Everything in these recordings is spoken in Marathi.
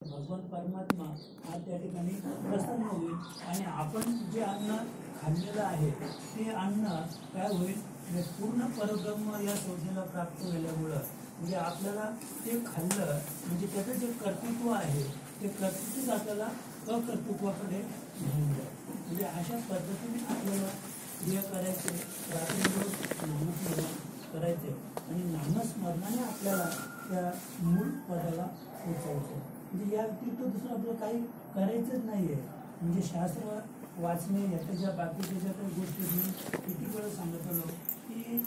भगवान परमात्मा हा त्या ठिकाणी प्रसन्न होईल आणि आपण जे अन्न खाल्लेलं आहे ते अन्न काय होईल, पूर्ण परब्रह्म या संस्थेला प्राप्त झाल्यामुळं म्हणजे आपल्याला ते खाल्लं म्हणजे त्याचं जे कर्तृत्व आहे ते कर्तृत्वच आपल्याला अकर्तृत्वाकडे घेऊन जाईल. म्हणजे अशा पद्धतीने आपल्याला क्रिया करायचे, रात्रंदिवस नामस्मरण करायचे आणि नामस्मरणाने आपल्याला त्या मूळ पदाला पोचायचं. म्हणजे या व्यतिरिक्त दुसरं आपलं काही करायचंच नाही आहे. म्हणजे शास्त्र वाचणे याच्या ज्या बाकीच्या ज्या काही गोष्टी मी किती वेळा सांगत आलो की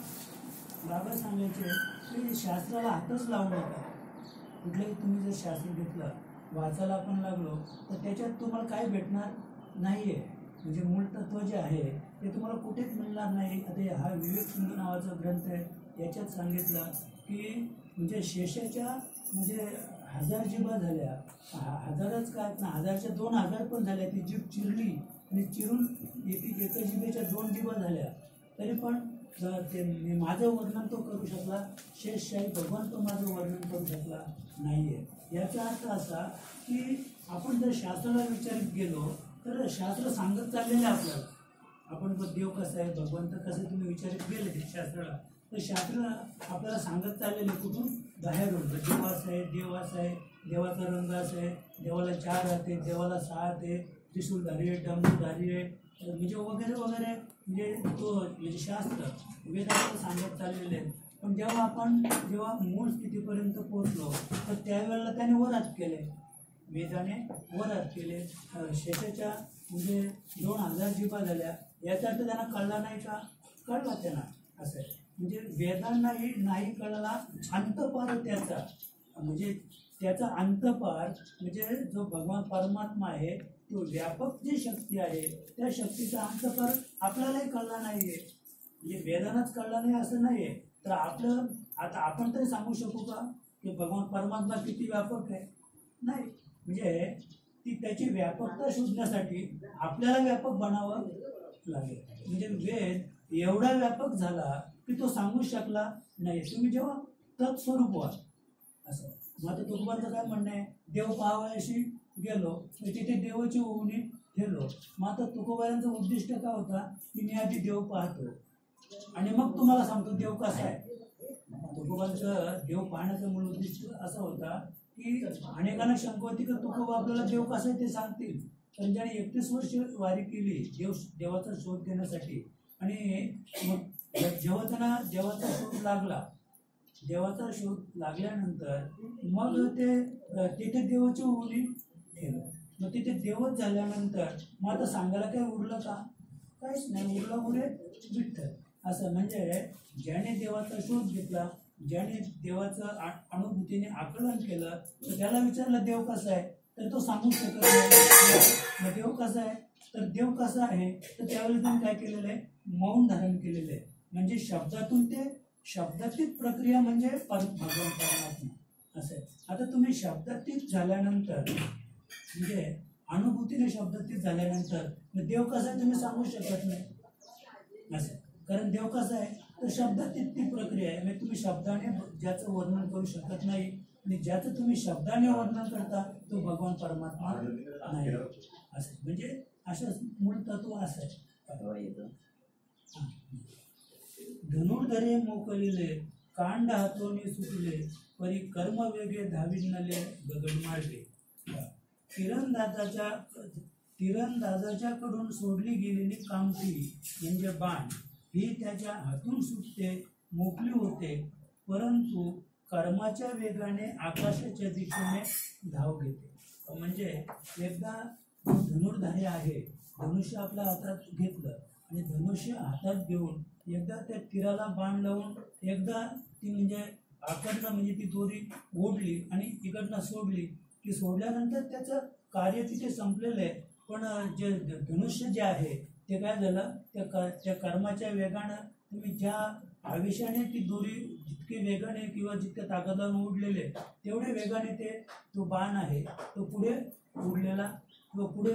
बाबा सांगायचे की शास्त्राला हातच लावू नका. कुठलंही तुम्ही जर शास्त्र घेतलं वाचायला आपण लागलो तर त्याच्यात तुम्हाला काय भेटणार नाही आहे. म्हणजे मूळ तत्व जे आहे ते तुम्हाला कुठेच मिळणार नाही. आता हा विवेक सिंधू नावाचा ग्रंथ आहे, याच्यात सांगितलं की म्हणजे शेषाच्या म्हणजे 1000 जिभा झाल्या, हजारच काय ना 1000च्या 2000 पण झाल्या. ती जीभ चिरली आणि चिरून एका जिभेच्या 2 जिभा झाल्या तरी पण ते माझं वर्णन तो करू शकला, शेषशाही भगवान तो माझं वर्णन करू शकला नाही आहे. याचा अर्थ असा की आपण जर शास्त्राला विचारित गेलो तर शास्त्र सांगत चाललेलं आहे आपल्याला. आपण देव कसा आहे, भगवंत कसं तुम्ही विचारित गेले ते शास्त्राला तर शास्त्र आपल्याला सांगत चाललेले कुठून बाहेरून. देव असं आहे, देव असं आहे, देवाचा रंग असं आहे, देवाला 4 हात आहे, देवाला 6 हात आहे, त्रिशूलधारी आहे, डमरूधारी आहे, म्हणजे वगैरे वगैरे. म्हणजे तो म्हणजे शास्त्र वेदाला सांगत चाललेले आहेत. पण जेव्हा मूळ स्थितीपर्यंत पोहोचलो तर त्यावेळेला त्याने वरात केले, वेदाने वरात केले. शेषाच्या म्हणजे 2000 जिभा झाल्या. याचा अर्थ त्यांना कळला नाही का? कळला त्यांना. असं आहे म्हणजे वेदांनाही नाही कळला अंतपार त्याचा, म्हणजे त्याचा अंतपार म्हणजे जो भगवान परमात्मा आहे तो व्यापक जी शक्ती आहे त्या शक्तीचा अंतपार आपल्यालाही कळला नाही आहे. म्हणजे वेदांनाच कळला नाही असं नाही आहे. तर आपलं आता आपण तरी सांगू शकू का की भगवान परमात्मा किती व्यापक आहे? नाही. म्हणजे ती त्याची व्यापकता शोधण्यासाठी आपल्याला व्यापक बनावं लागेल. म्हणजे वेद एवढा व्यापक झाला की तो सांगू शकला नाही. तुम्ही जेव्हा तत्स्वरूप व्हा असं. मग आता तुकोबांचं काय म्हणणं आहे, देव पाहावयाशी गेलो तर तिथे देवाची ओवणी ठेवलो. मग आता तुकोबांचं उद्दिष्ट काय होता की मी आधी देव पाहतो आणि मग तुम्हाला सांगतो देव कसा आहे. तुकोबांचं देव पाहण्याचं मूळ उद्दिष्ट असा होता की अनेकांना शंका होती की तुकोबा आपल्याला देव कसा आहे ते सांगतील. पण ज्याने 31 वर्ष वारी केली देवाचा शोध घेण्यासाठी आणि मग जेव्हा त्यांना देवाचा शोध लागल्यानंतर मग ते तिथे देवाची ओळी ठेवलं. मग तिथे देवच झाल्यानंतर मग आता सांगायला काय उरलं का? काहीच नाही उरलं. पुढे विठ्ठल. असं म्हणजे ज्याने देवाचा शोध घेतला, ज्याने देवाचं अनुभूतीने आकलन केलं तर त्याला विचारलं देव कसा आहे तर तो सांगू शकत नाही. देव कसा आहे तर देव कसा आहे तर त्यावेळेस त्यांनी काय केलेलं आहे, मौन धारण केलेलं आहे. म्हणजे शब्दातून ते शब्दातीत प्रक्रिया म्हणजे भगवान परमात्मा असं आहे. आता तुम्ही शब्दातीत झाल्यानंतर म्हणजे अनुभूतीने शब्दातीत झाल्यानंतर देव कसा आहे तुम्ही सांगू शकत नाही असं. कारण देव कसा आहे तर शब्दातीत ती प्रक्रिया आहे. म्हणजे तुम्ही शब्दाने ज्याचं वर्णन करू शकत नाही आणि ज्याचं तुम्ही शब्दाने वर्णन करता तो भगवान परमात्मा नाही असं. म्हणजे असं मूळ तत्व असं आहे. धनुर्धरे मोकलिले कांड हातोनी सुटले परी कर्म वेगे धाविनले गगन मार्गे. तीरंदाजाच्या कडून सोडली गेलेली कामठी म्हणजे बाण ही त्याच्या हातून सुटते मोकली होते, परंतु कर्माच्या वेगाने आकाशाच्या दिशेने धाव घेते. म्हणजे एकदा धनुर्धारी आहे, धनुष्य आपल्या हातात घेतलं आणि धनुष्य हातात घेऊन एकदा त्या तीराला बाण लावून एकदा ती म्हणजे आकडनं म्हणजे ती दोरी ओढली आणि इकडनं सोडली की सोडल्यानंतर त्याचं कार्य तिथे संपलेलं आहे. पण जे धनुष्य जे आहे ते काय झालं, त्या कर्माच्या वेगानं तुम्ही ज्या आवेशाने ती दोरी जितके वेगाने किंवा जितक्या ताकदीने ओढलेले तेवढे वेगाने तो बाण आहे तो पुढे उडलेला किंवा पुढे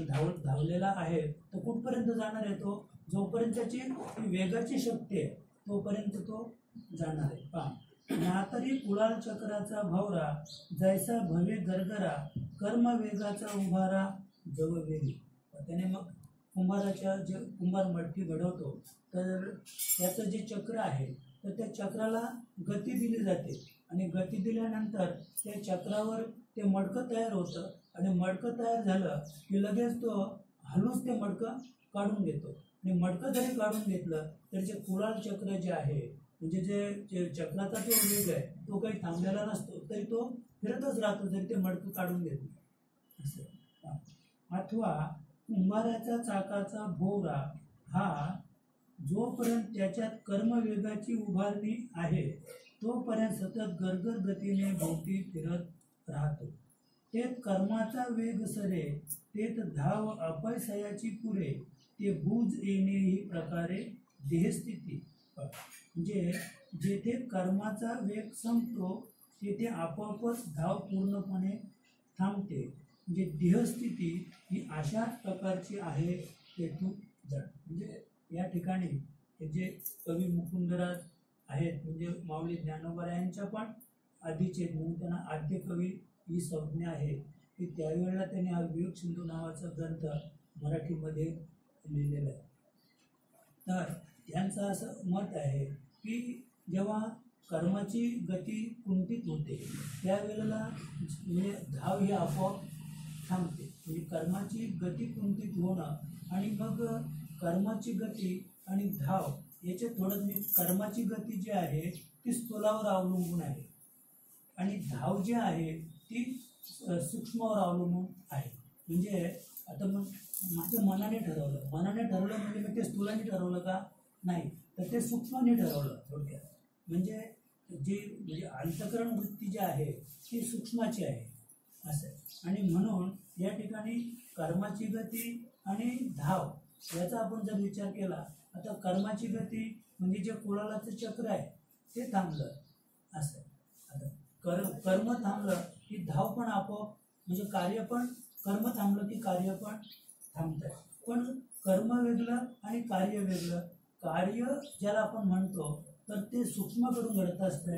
धावलेला आहे. तो कुठपर्यंत जाणार आहे, तो जोपर्यंत त्याची वेगाची शक्ती आहे तोपर्यंत तो जाणार आहे. नातरी कुळाल चक्राचा भवरा, जैसा भवे गरगरा, कर्म वेगाचा उभारा जव वेगी. त्याने मग कुंभाराच्या जे कुंभार मडकी घडवतो तर त्याचं जे चक्र आहे तर त्या चक्राला गती दिली जाते आणि गती दिल्यानंतर त्या चक्रावर ते मडकं तयार होतं आणि मडकं तयार झालं की लगेच तो हलूच ते मडकं काढून घेतो आणि मडकं जरी काढून घेतलं तर जे कुळाल चक्र जे आहे म्हणजे जे चक्राचा जो वेग आहे तो काही थांबलेला नसतो तरी तो फिरतच राहतो जरी ते मडकं काढून घेत नाही असं. अथवा कुंभाराच्या चाकाचा भोवरा हा जोपर्यंत त्याच्यात कर्मवेगाची उभारणी आहे तोपर्यंत सतत गरगर गतीने भोवती फिरत राहतो. तेत कर्माचा वेग सरे, तेत धाव अपयसयाची पुरे, ते बूज येणे ही प्रकारे देहस्थिती. म्हणजे जेथे कर्माचा वेग संपतो तेथे आपोआपच धाव पूर्णपणे थांबते. म्हणजे देहस्थिती ही अशाच प्रकारची आहे तेथून जड. म्हणजे या ठिकाणी हे जे कवी मुकुंदराज आहेत म्हणजे माऊली ज्ञानोबा यांच्या पण आधीचे म्हणून त्यांना आद्य कवी ही संज्ञा आहे की त्यावेळेला त्यांनी हा विवेक सिंधू नावाचा ग्रंथ मराठीमध्ये लिहिलेला आहे. तर त्यांचं असं मत आहे की जेव्हा कर्माची गती कुंठित होते त्यावेळेला म्हणजे धाव ही आपोआप थांबते. म्हणजे कर्माची गती कुंठित होणं आणि मग कर्माची गती आणि धाव याच्यात थोडं मी कर्माची गती जी आहे ती स्थूलावर अवलंबून आहे आणि धाव जी आहे ती सूक्ष्मावर अवलंबून आहे. म्हणजे आता मग माझ्या मनाने ठरवलं म्हणजे मग ते स्थूलाने ठरवलं का नाही तर ते सूक्ष्माने ठरवलं थोडक्यात. म्हणजे म्हणजे अंतःकरण वृत्ती जी आहे ती सूक्ष्माची आहे असं. आणि म्हणून या ठिकाणी कर्माची गती आणि धाव याचा आपण जर विचार केला आता कर्माची गती म्हणजे जे कुळालाचं चक्र आहे ते थांबलं असं. आता कर्म थांबलं की धाव पण आपोआप म्हणजे कार्य पण कर्म थांबलं की कार्य पण थांबतं. पण कर्म वेगळं आणि कार्य वेगळं. कार्य ज्याला आपण म्हणतो तर ते सूक्ष्माकडून घडत असतं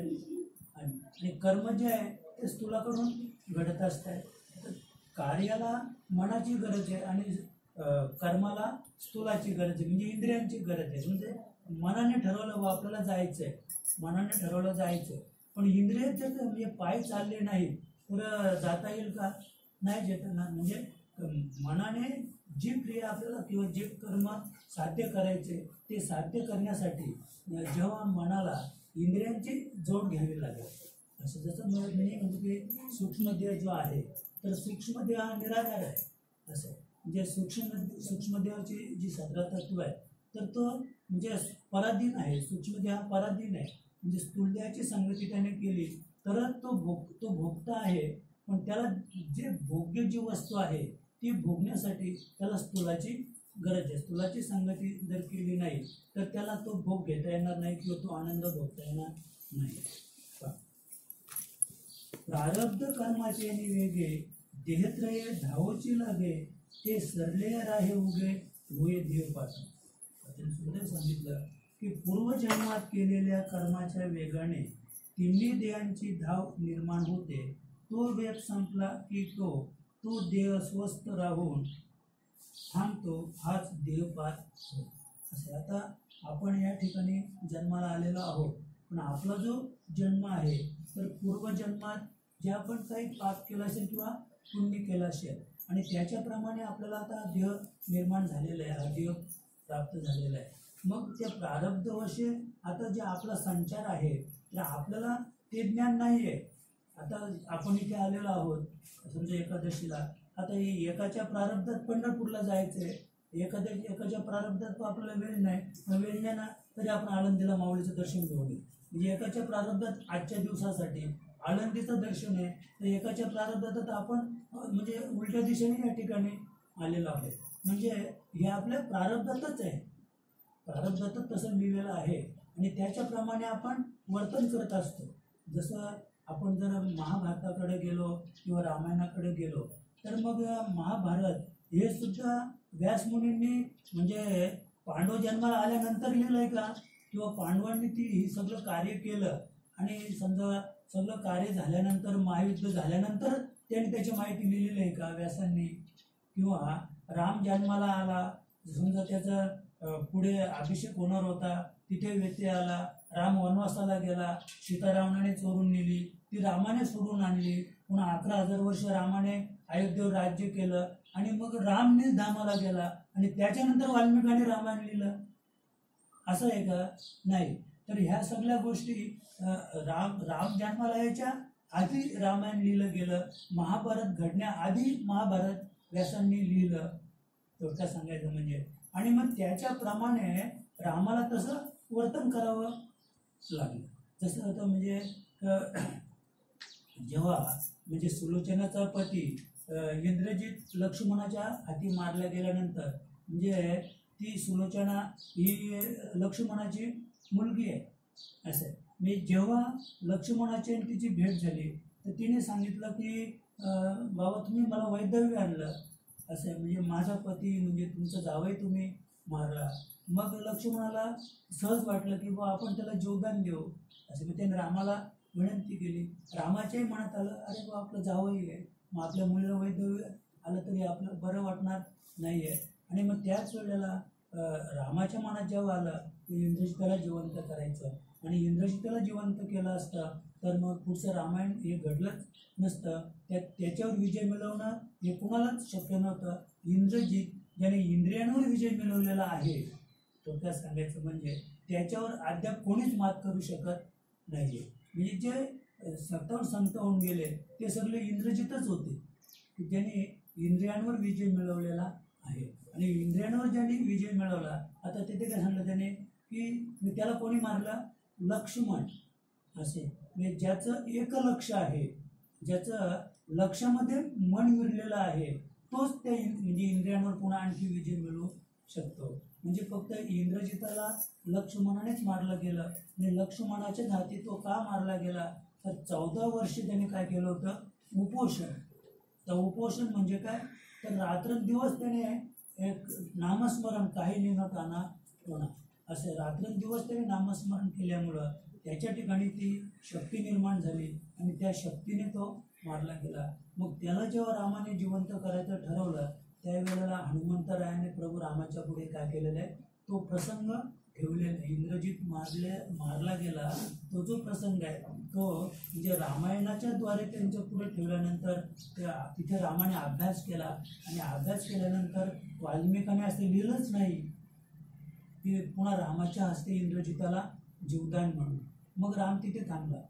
आणि कर्म जे आहे ते स्थूलाकडून घडत असतं. तर कार्याला मनाची गरज आहे आणि कर्माला स्थूलाची गरज आहे म्हणजे इंद्रियांची गरज आहे. म्हणजे मनाने ठरवलं आपल्याला जायचं आहे मनाने ठरवलं जायचं पण इंद्रिय जर म्हणजे पाय चालले नाही तर जाता येईल का नाही जेताना. म्हणजे मनाने जी क्रिया आपल्याला किंवा जे कर्म साध्य करायचे ते साध्य करण्यासाठी जेव्हा मनाला इंद्रियांची जोड घ्यावी लागेल असं. जसं मी म्हणजे की सूक्ष्मदेह जो आहे तर सूक्ष्मदेह हा निराधार आहे असं. म्हणजे सूक्ष्मदेहाची जी 17 तत्व आहे तर तो म्हणजे पराधीन आहे. सूक्ष्मदेह हा पराधीन आहे म्हणजे स्थूलदेहाची संगती त्याने केली तरच तो भोगता आहे. पण त्याला जे भोग्य जी वस्तू आहे ती भोगण्यासाठी त्याला स्थूलाची गरज आहे. स्थूलाची संगती जर केली नाही तर त्याला तो भोग घेता येणार नाही किंवा तो आनंद भोगता येणार नाही. प्रारब्ध कर्माचे निवेगे देहत्रये धावची लागे, ते सरले राहे उगे होय देव पासून. त्यांनी सुंदर सांगितलं की पूर्वजन्मात केलेल्या कर्माच्या वेगाने तिन्ही देहांची धाव निर्माण होते. तो वेग संपला की तो देह स्वस्थ राहून थांबतो हाच देहपात असे. आता आपण या ठिकाणी जन्माला आलेलो आहोत पण आपला जो जन्म आहे तर पूर्वजन्मात जे आपण काही पाप केलं असेल किंवा पुण्य केलं असेल आणि त्याच्याप्रमाणे आपल्याला आता देह निर्माण झालेला आहे हा देह प्राप्त झालेला आहे. मग त्या प्रारब्धवशे आता जे आपला संचार आहे तर आपल्याला ते ज्ञान नाही आहे. आता आपण इथे आलेलो आहोत समजा एकादशीला आता एकाच्या प्रारब्धात पंढरपूरला जायचं आहे एकाच्या प्रारब्धात आपल्याला वेळ नाही वेळ नाही ना तरी आपण आळंदीला माऊलीचं दर्शन घेऊन येऊ. म्हणजे एकाच्या प्रारब्धात आजच्या दिवसासाठी आळंदीचं दर्शन आहे तर एकाच्या प्रारब्धात आपण म्हणजे उलट्या दिशेने या ठिकाणी आलेलो आहोत. म्हणजे हे आपल्या प्रारब्धातच आहे प्रारब्धातच तसं लिहिलेलं आहे आणि त्याच्याप्रमाणे आपण वर्तन करत असतो. जसं आपण जर महाभारताकडे गेलो किंवा रामायणाकडे गेलो तर मग महाभारत हे सुद्धा व्यासमुनींनी म्हणजे पांडव जन्माला आल्यानंतर लिहिलंय का किंवा पांडवांनी ही सगळं कार्य केलं आणि समजा सगळं कार्य झाल्यानंतर, महायुद्ध झाल्यानंतर त्यांनी त्याची माहिती लिहिलेली आहे का व्यासांनी? किंवा राम जन्माला आला, समजा त्याचा पुढे अभिषेक होणार होता, तिथे व्यत्यय आला, राम वनवासाला गेला, सीता रावणाने चोरून नेली, ती रामाने सोडून आणली, पुन्हा 11,000 वर्ष रामाने अयोध्येवर राज्य केलं, आणि मग रामने धामाला गेला, आणि त्याच्यानंतर वाल्मिकाने रामायण लिहिलं, असं आहे का? नाही. तर ह्या सगळ्या गोष्टी राम जन्माला यायच्या आधी रामायण लिहिलं गेलं, महाभारत घडण्याआधी महाभारत व्यासांनी लिहिलं, थोडक्यात सांगायचं म्हणजे. आणि मग त्याच्याप्रमाणे रामाला तसं वर्तन करावं लागलं. जसं होतं म्हणजे जेव्हा म्हणजे सुलोचनाचा पती इंद्रजित लक्ष्मणाच्या हाती मारला गेल्यानंतर, म्हणजे ती सुलोचना ही लक्ष्मणाची मुलगी आहे असं. मी जेव्हा लक्ष्मणाची आणि तिची भेट झाली तर तिने सांगितलं की बाबा तुम्ही मला वैधव्य आणलं असं, म्हणजे माझा पती म्हणजे तुमचं जावई तुम्ही मारला. मग लक्ष्मणाला सहज वाटलं की बा आपण त्याला जीवदान देऊ असं. मी त्याने रामाला विनंती केली. रामाच्याही मनात आलं अरे बा आपलं जावई आहे, मग आपल्या मुलीला वैधव्य आलं तरी आपलं बरं वाटणार नाही आहे. आणि मग त्याच वेळेला रामाच्या मनात जेव्हा आलं की इंद्रजिताला जिवंत करायचं, आणि इंद्रजिताला जिवंत केलं असतं तर मग पुढचं रामायण हे घडलंच नसतं. त्याच्यावर विजय मिळवणं हे कुणालाच शक्य नव्हतं. इंद्रजित ज्याने इंद्रियांवर विजय मिळवलेला आहे, थोडक्यात सांगायचं म्हणजे त्याच्यावर अद्याप कोणीच मात करू शकत नाही आहे. म्हणजे जे 57 संत होऊन गेले ते सगळे इंद्रजितच होते की ज्याने इंद्रियांवर विजय मिळवलेला आहे. आणि इंद्रियांवर ज्याने विजय मिळवला, आता तिथे काय सांगलं त्याने की त्याला कोणी मारलं? लक्ष्मण असे. म्हणजे ज्याचं एक लक्ष आहे, ज्याचं लक्षामध्ये मन विरलेलं आहे, तोच त्या म्हणजे इंद्रियांवर पुन्हा आणखी विजय मिळवू शकतो. म्हणजे फक्त इंद्रजिताला लक्ष्मणानेच मारलं गेलं. आणि लक्ष्मणाच्याच हाती तो का मारला गेला? तर 14 वर्ष त्याने काय केलं होतं? उपोषण. तर उपोषण म्हणजे काय? तर रात्रंदिवस त्याने एक नामस्मरण, काही न खाना होणं असे रात्रंदिवस त्याने नामस्मरण केल्यामुळं त्याच्या ठिकाणी ती शक्ती निर्माण झाली आणि त्या शक्तीने तो मारला गेला. मग त्याला जेव्हा रामाने जिवंत करायचं ठरवलं त्यावेळेला हनुमंतरायाने प्रभू रामाच्या पुढे काय केलेलं आहे? तो प्रसंग ठेवलेला आहे. इंद्रजित मारला गेला तो जो प्रसंग आहे तो म्हणजे रामायणाच्या द्वारे त्यांच्या पुढे ठेवल्यानंतर तिथे रामाने अभ्यास केला, आणि अभ्यास केल्यानंतर वाल्मिकाने असं लिहिलंच नाही की पुन्हा रामाच्या हस्ते इंद्रजिताला जीवदान म्हणून. मग राम तिथे थांबला.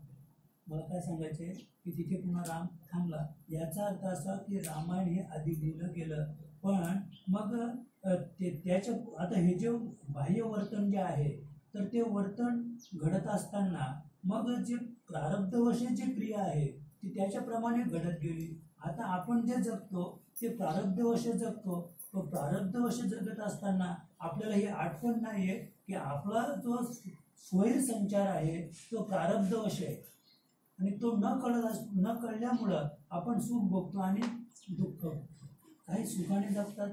मला काय सांगायचं आहे की तिथे पुन्हा राम थांबला. याचा अर्थ असा की रामायण हे आधी लिहिलं गेलं, पण मग त्याच्या आता हे जे बाह्य वर्तन जे आहे तर ते वर्तन घडत असताना मग जे प्रारब्धवश जी क्रिया आहे ती त्याच्याप्रमाणे घडत गेली. आता आपण जे जगतो ते प्रारब्धवश जगतो. तो प्रारब्धवश जगत असताना आपल्याला ही आठवण नाही आहे की आपला जो स्वैर संचार आहे तो प्रारब्धवश आहे, आणि तो न कळल्यामुळं आपण सुख भोगतो आणि दुःख. काही सुखाने जगतात,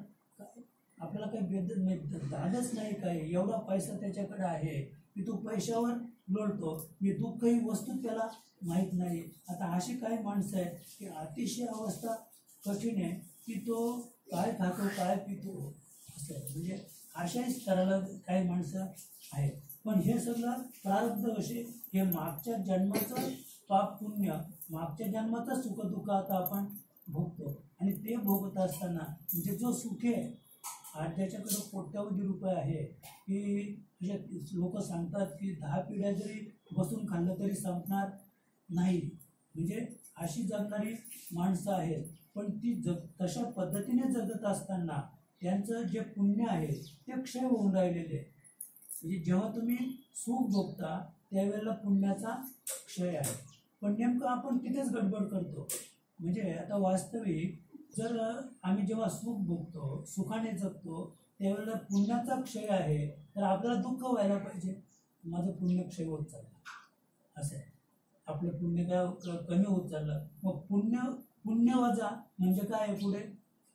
आपल्याला काही दादच नाही, काय एवढा पैसा त्याच्याकडे आहे की तो पैशावर लोळतो, मी दुःख ही वस्तू त्याला माहीत नाही. आता अशी काही माणसं आहेत की अतिशय अवस्था कठीण आहे की तो काय खातो काय पितो असं आहे. म्हणजे अशाही स्तराला काही माणसं आहेत. पण हे सगळं प्रारब्धवश हे मागच्या जन्माचं पाप पुण्य, मागच्या जन्माचं सुख दुःख आता आपण भोगतो. आणि ते भोगत असताना म्हणजे जो सुख आहे, आज त्याच्याकडं कोट्यावधी रुपये आहे की म्हणजे लोक सांगतात की 10 पिढ्या जरी बसून खाल्लं तरी संपणार नाही. म्हणजे अशी जगणारी माणसं आहेत. पण ती तशा पद्धतीने जगत असताना त्यांचं जे पुण्य आहे ते क्षय होऊन राहिलेले आहे. म्हणजे जेव्हा तुम्ही सुख भोगता त्यावेळेला पुण्याचा क्षय आहे. पण नेमकं आपण तिथेच गडबड करतो. म्हणजे आता वास्तविक जर आम्ही जेव्हा सुख भोगतो, सुखाने जगतो, त्यावेळेला पुण्याचा क्षय आहे, तर आपल्याला दुःख व्हायला पाहिजे. माझं पुण्य क्षय होत चाललं असं आहे. आपलं पुण्य काय कमी होत चाललं. मग पुण्य वजा म्हणजे काय आहे? पुढे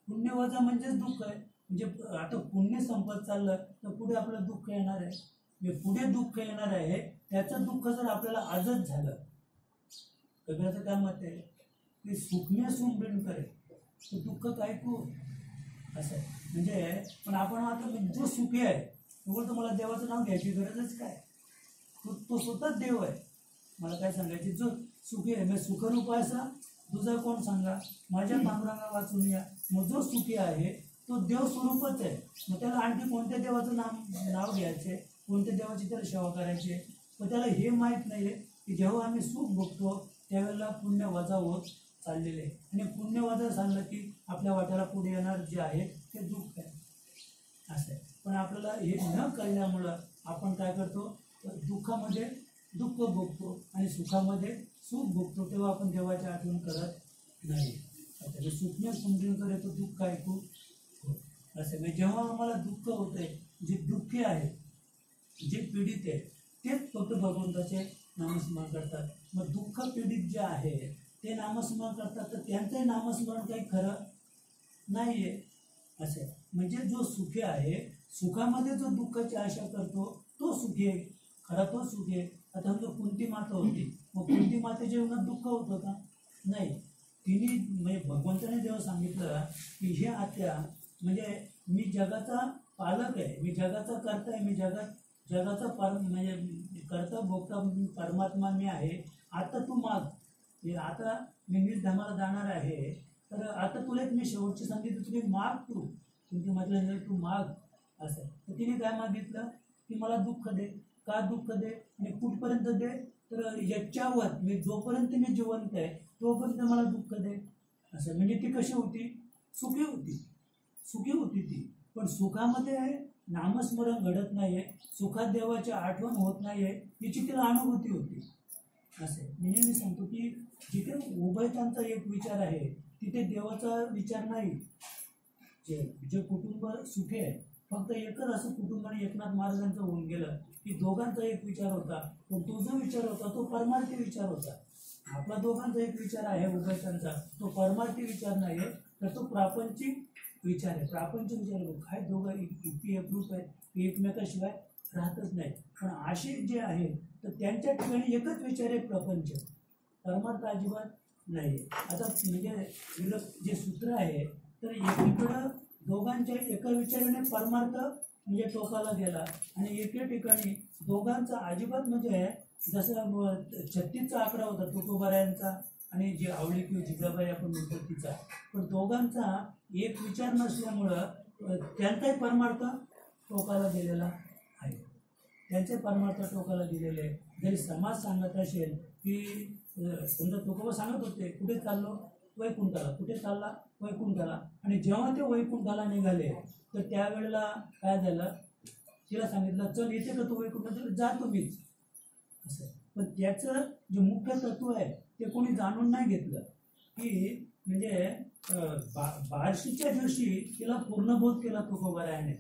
पुण्य वजा म्हणजेच दुःख आहे. म्हणजे आता पुण्य संपत चाललं तर पुढे आपलं दुःख येणार आहे. म्हणजे पुढे दुःख येणार आहे त्याचं दुःख जर आपल्याला आजच झालं, कबीराचं काय मत आहे की सुखने सुमरण करे तो दुःख काय को असं आहे. म्हणजे पण आपण आता जो सुखी आहे तो बोलतो मला देवाचं नाव घ्यायची गरजच काय, तो स्वतःच देव आहे. मला काय सांगायचे, जो सुखी आहे म्हणजे सुखरूप असा तुझा कोण सांगा, माझ्या पांडुरंगा वाचून या. मग जो सुखी आहे तो देव स्वरूपच आहे. मग त्याला आणखी कोणत्या देवाचं नाव घ्यायचे, कोणत्या देवाची त्याला सेवा करायची. पण त्याला हे माहीत नाही आहे की जेव्हा आम्ही सुख भोगतो त्यावेळेला पुण्य वजा होत चाललेले आहे, आणि पुण्य वजा झालं की आपल्या वाट्याला पुढे येणार जे आहे ते दुःख आहे असं आहे. पण आपल्याला हे न कळल्यामुळं आपण काय करतो, दुःखामध्ये दुःख भोगतो आणि सुखामध्ये सुख भोगतो. तेव्हा आपण देवाची आठवण करत नाही. आता सुखने समजून करे तो दुःख ऐकू असं म्हणजे जेव्हा आम्हाला दुःख होतंय, जे दुःखी आहे, जे पीडित आहे तेच फक्त भगवंताचे नामस्मरण करतात. मग दुःख पीडित जे आहे ते नामस्मरण करतात, तर त्यांचंही नामस्मरण काही खरं नाही आहे असे. म्हणजे जो सुखी आहे, सुखामध्ये जो दुःखाची आशा करतो तो सुखी आहे, खरा तो सुखी आहे. आता म्हणजे कुंती माता होती, मग कुंती मातेच्या जीवनात दुःख होतं का? नाही. तिने म्हणजे भगवंताने जेव्हा सांगितलं की हे आत्या म्हणजे मी जगाचा पालक आहे, मी जगाचा कर्ता आहे, मी जगाचा म्हणजे कर्ता भोगता परमात्मा मी आहे. आता तू माग, आता मी निर्धामाला जाणार आहे, तर आता तुला मी शेवटची संधी तुम्ही माग, तुमची म्हटलं तू माग असं. तर तिने काय मागितलं की मला दुःख दे. का दुःख दे आणि कुठपर्यंत दे, तर याच्यावर मी जोपर्यंत मी जिवंत आहे तोपर्यंत मला दुःख दे असं. म्हणजे ती कशी होती, सुखी होती, सुखी होती ती. पण सुखामध्ये नामस्मरण घडत नाही आहे, सुखात देवाची आठवण होत नाही आहे, हिची तिला अनुभूती होती असे. मी नेहमी सांगतो की जिथे उभयतांचा एक विचार आहे तिथे देवाचा विचार नाही. जे कुटुंब सुखी आहे, फक्त एकच असं कुटुंबाने एकनाथ महाराजांचं होऊन गेलं की दोघांचा एक विचार होता, पण तो जो विचार होता तो परमार्थी विचार होता. आपला दोघांचा एक विचार आहे उभयतांचा, तो परमार्थी विचार नाही आहे, तर तो प्रापंचिक विचार आहे. प्रापंचिक विचार काय दोघं इतकी एकरूप आहे की एकमेकाशिवाय राहतच नाही. पण असे जे आहे तर त्यांच्या ठिकाणी एकच विचार आहे, प्रपंच, परमार्थ अजिबात नाही. आता म्हणजे जे सूत्र आहे तर एकीकडं दोघांच्या एका विचाराने परमार्थ म्हणजे टोकाला गेला, आणि एके ठिकाणी दोघांचा अजिबात म्हणजे जसं 36चा आकडा होता तुकोबारायांचा आणि जे आवळी किंवा जिजाबाई आपण म्हणतो तिचा, पण दोघांचा एक विचार नसल्यामुळं त्यांचाही परमार्थ टोकाला गेलेला आहे. त्यांचे परमार्थ टोकाला गेलेले आहे. जरी समाज सांगत असेल की समजा तुकोबा सांगत होते कुठे चाललो, वैकुंठाला, कुठे चालला, वैकुंठाला. आणि जेव्हा ते वैकुंठाला निघाले तर त्यावेळेला काय झालं, तिला सांगितलं चल येते का तू वैकुंठाला, जातो मीच असं. पण त्याचं जे मुख्य तत्व आहे ते कोणी जाणून नाही घेतलं की म्हणजे बार्शीच्या दिवशी तिला पूर्णबोध केला तुकोबारायाने,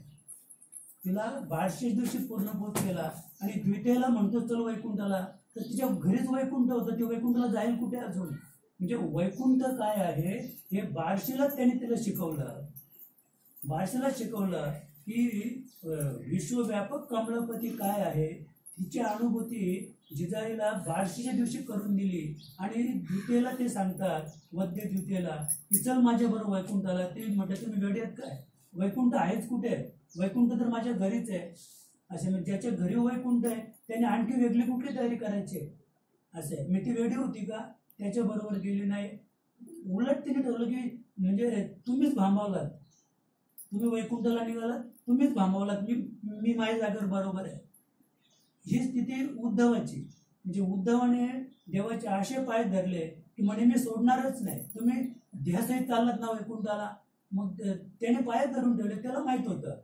तिला बार्शीच्या दिवशी पूर्णबोध केला. आणि द्वितीयेला म्हणतो चल वैकुंठाला, तर तिच्या घरीच वैकुंठ होतं, ते वैकुंठाला जाईल कुठे अजून. म्हणजे वैकुंठ काय आहे हे बार्शीलाच त्यांनी तिला शिकवलं. बार्शीला शिकवलं की विश्वव्यापक कमलपती काय आहे, तिची अनुभूती जिजाईला बार्शीच्या दिवशी करून दिली. आणि द्वितीयेला ते सांगतात, वद्य द्वितीयेला की चल माझ्याबरोबर वैकुंठाला. ते म्हटलं तुम्ही वेडे आहेत काय, वैकुंठ आहेच कुठे, वैकुंठ तर माझ्या घरीच आहे असे. म्हणजे ज्याच्या घरी वैकुंठ आहे त्याने आणखी वेगळी कुठली तयारी करायची असे. मी ती वेडी होती का, त्याच्याबरोबर गेली नाही. उलट तिने ठरवलं की म्हणजे तुम्हीच भांबावलात, तुम्ही वैकुंठाला निघालात, तुम्हीच भांबावलात, मी माझ्या जागेवर बरोबर आहे. ही स्थिती उद्धवाची. म्हणजे उद्धवाने देवाचे आशे पाय धरले की म्हणे मी सोडणारच नाही, तुम्ही ध्यासही चालत ना वैकुंठाला. मग त्याने पाय धरून ठेवले. त्याला माहीत होतं